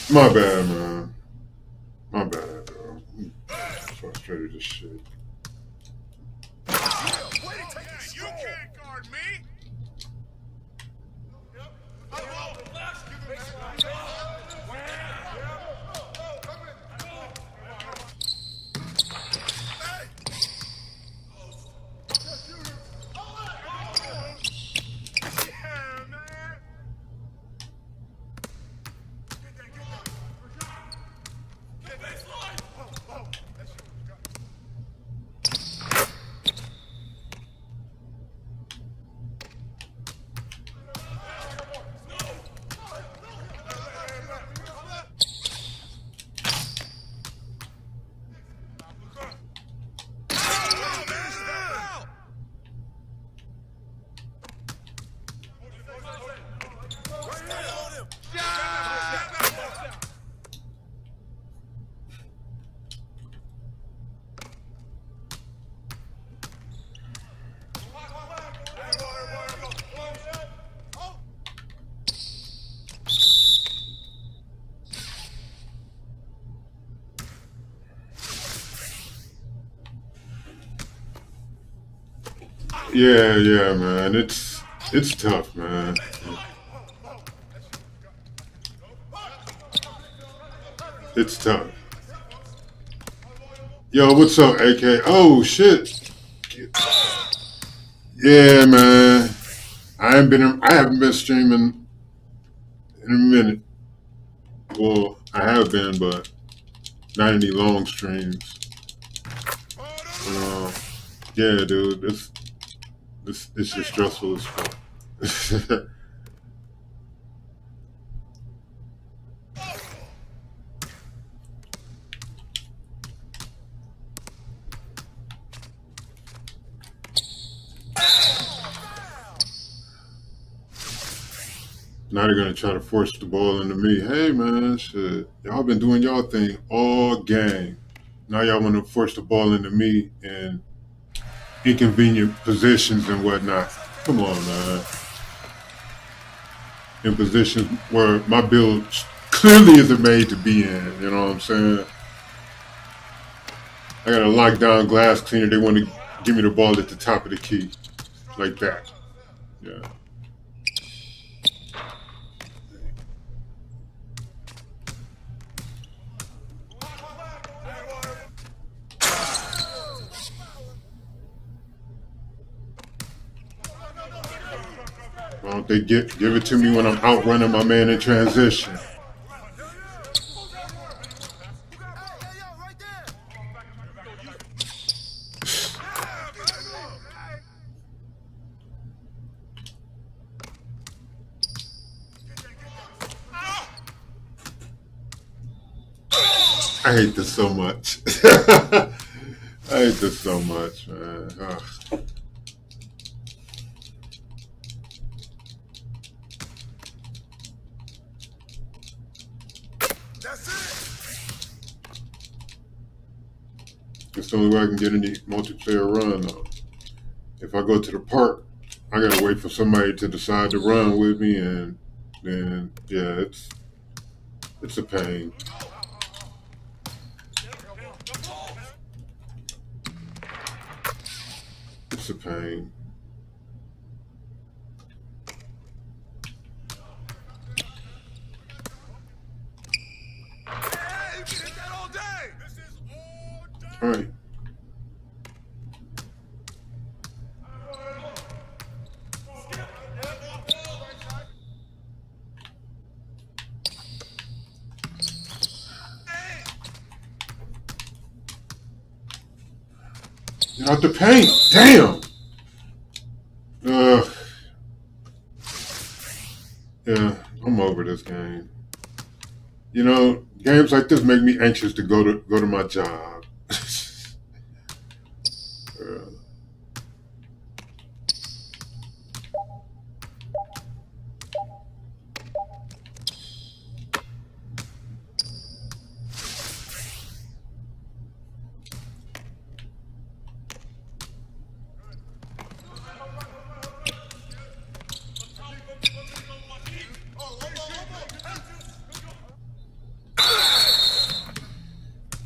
My bad, man. My bad, bro. I'm frustrated as shit. You can't guard me. Yeah, man. It's tough, man. It's tough. Yo, what's up, AK? Oh shit. Yeah, man. I haven't been streaming in a minute. Well, I have been, but not any long streams. Yeah, dude, it's just stressful as fuck. Now they're gonna try to force the ball into me. Hey man, shit. Y'all been doing y'all thing all game. Now y'all want to force the ball into me in inconvenient positions and whatnot. Come on, man. In positions where my build clearly isn't made to be in. You know what I'm saying? I got a lockdown glass cleaner. They want to give me the ball at the top of the key, like that. Yeah. Why don't they give it to me when I'm outrunning my man in transition? I hate this so much. I hate this so much, man. Ugh. It's the only way I can get any multiplayer run, though. If I go to the park, I gotta wait for somebody to decide to run with me, and then yeah, it's a pain. It's a pain. All right. Get out the paint. Damn. Yeah, I'm over this game. You know, games like this make me anxious to go to my job.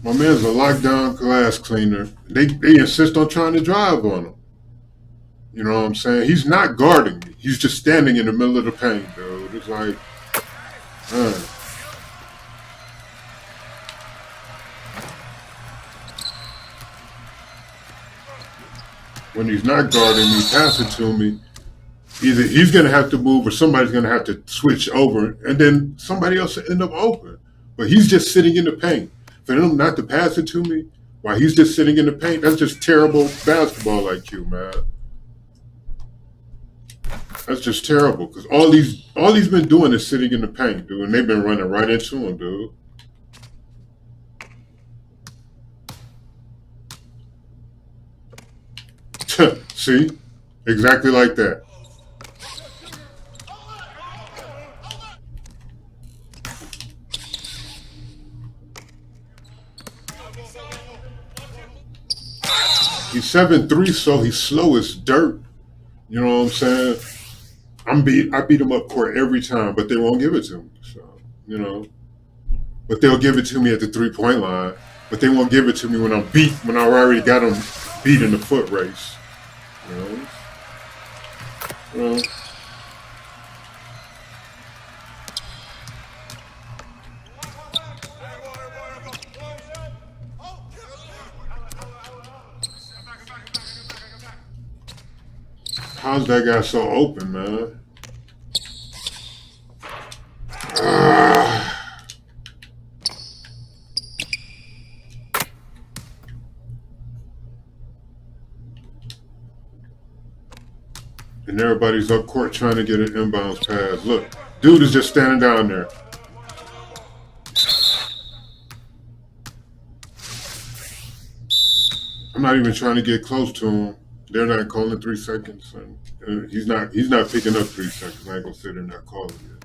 My man's a lockdown glass cleaner. They insist on trying to drive on him. You know what I'm saying? He's not guarding me. He's just standing in the middle of the paint, dude. It's like, when he's not guarding me, passing to me, either he's going to have to move or somebody's going to have to switch over, and then somebody else will end up open. But he's just sitting in the paint. For him not to pass it to me while he's just sitting in the paint, that's just terrible basketball IQ, man. That's just terrible, because all he's been doing is sitting in the paint, dude, and they've been running right into him, dude. See? Exactly like that. He's 7'3", so he's slow as dirt. You know what I'm saying? I beat him up court every time, but they won't give it to me. So, you know. But they'll give it to me at the 3-point line. But they won't give it to me when I already got him beat in the foot race. You know? How's that guy so open, man? And everybody's up court trying to get an inbounds pass. Look, dude is just standing down there. I'm not even trying to get close to him. They're not calling 3 seconds, and he's not picking up 3 seconds. I ain't gonna sit there and not calling it.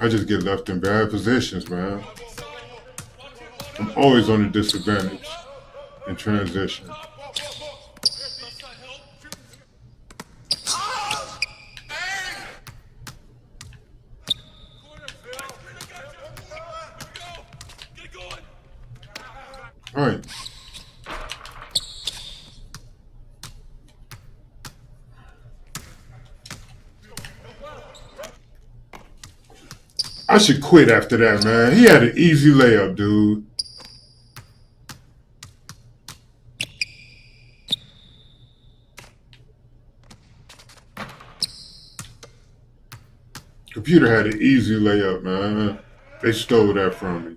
I just get left in bad positions, man. I'm always on a disadvantage in transition. All right. I should quit after that, man. He had an easy layup, dude. Computer had an easy layup, man. They stole that from me.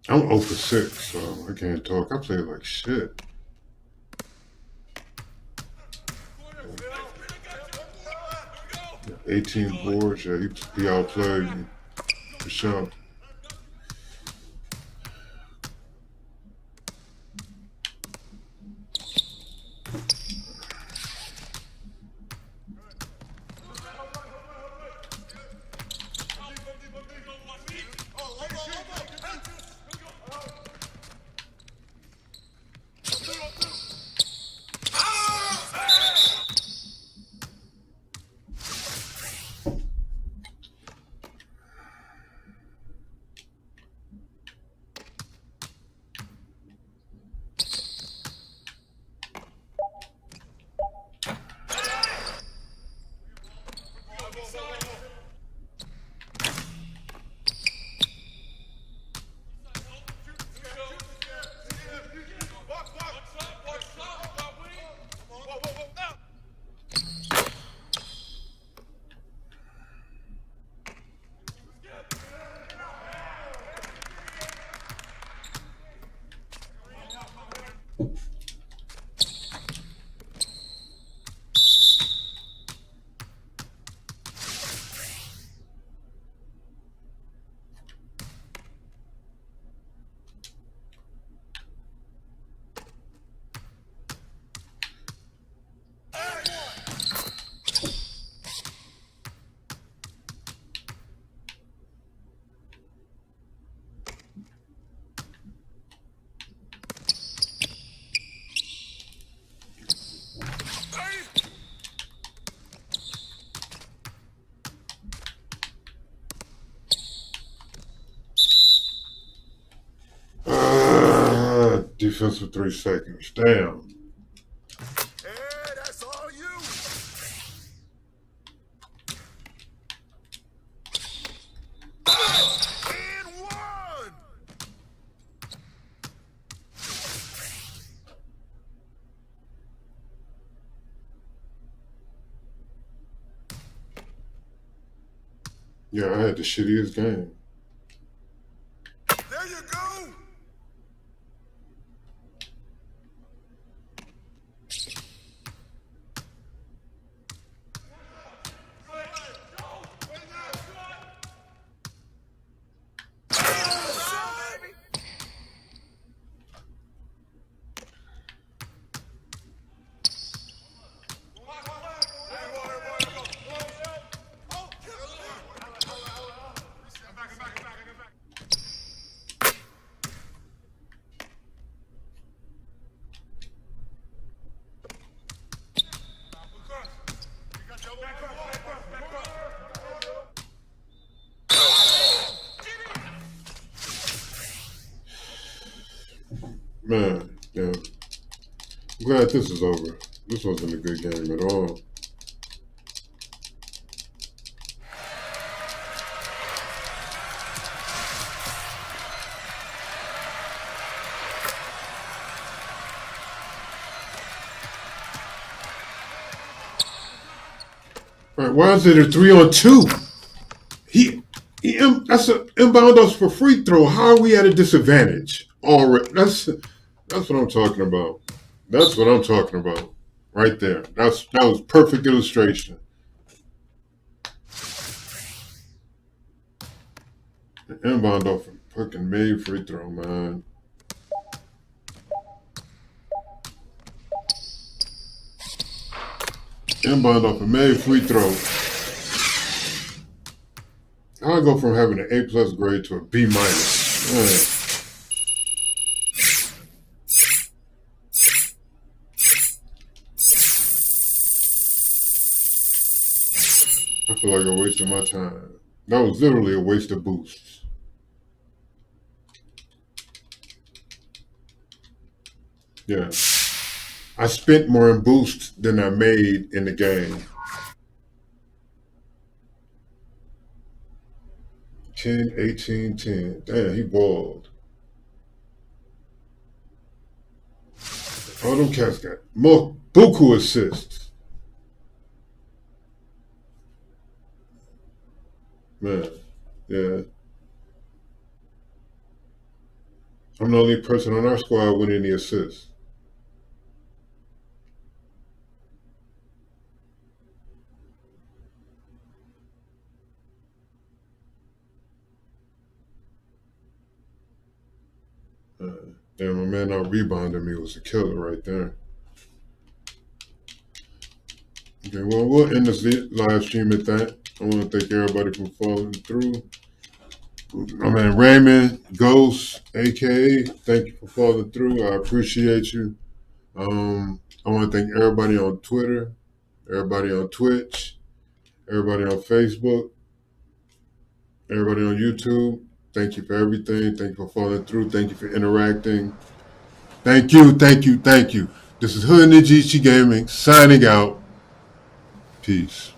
I'm 0 for 6, so I can't talk. I play like shit. Yeah, 18 boards. Yeah, he outplayed me for sure. Defense for 3 seconds. Damn. Hey, that's all you. And one. Yeah, I had the shittiest game. There you go. Man. Yeah. I'm glad this is over. This wasn't a good game at all. All right, why is it a 3-on-2? That's an inbound us for free throw. How are we at a disadvantage? Already, that's what I'm talking about. That's what I'm talking about, right there. That was perfect illustration. An inbound off a fucking made free throw, man. Inbound off a made free throw. How I go from having an A+ grade to a B-? Man. I feel like I wasted my time. That was literally a waste of boosts. Yeah. I spent more in boosts than I made in the game. 10, 18, 10. Damn, he balled. All them cats got more buku assists. Man, yeah. I'm the only person on our squad winning the assists. Damn, my man out rebounding me was a killer right there. Okay, well, we'll end this live stream at that. I want to thank everybody for following through. My man Raymond, Ghost, AKA, thank you for following through. I appreciate you. I want to thank everybody on Twitter, everybody on Twitch, everybody on Facebook, everybody on YouTube. Thank you for everything. Thank you for following through. Thank you for interacting. Thank you, thank you, thank you. This is Hood Ninja Gaming signing out. Peace.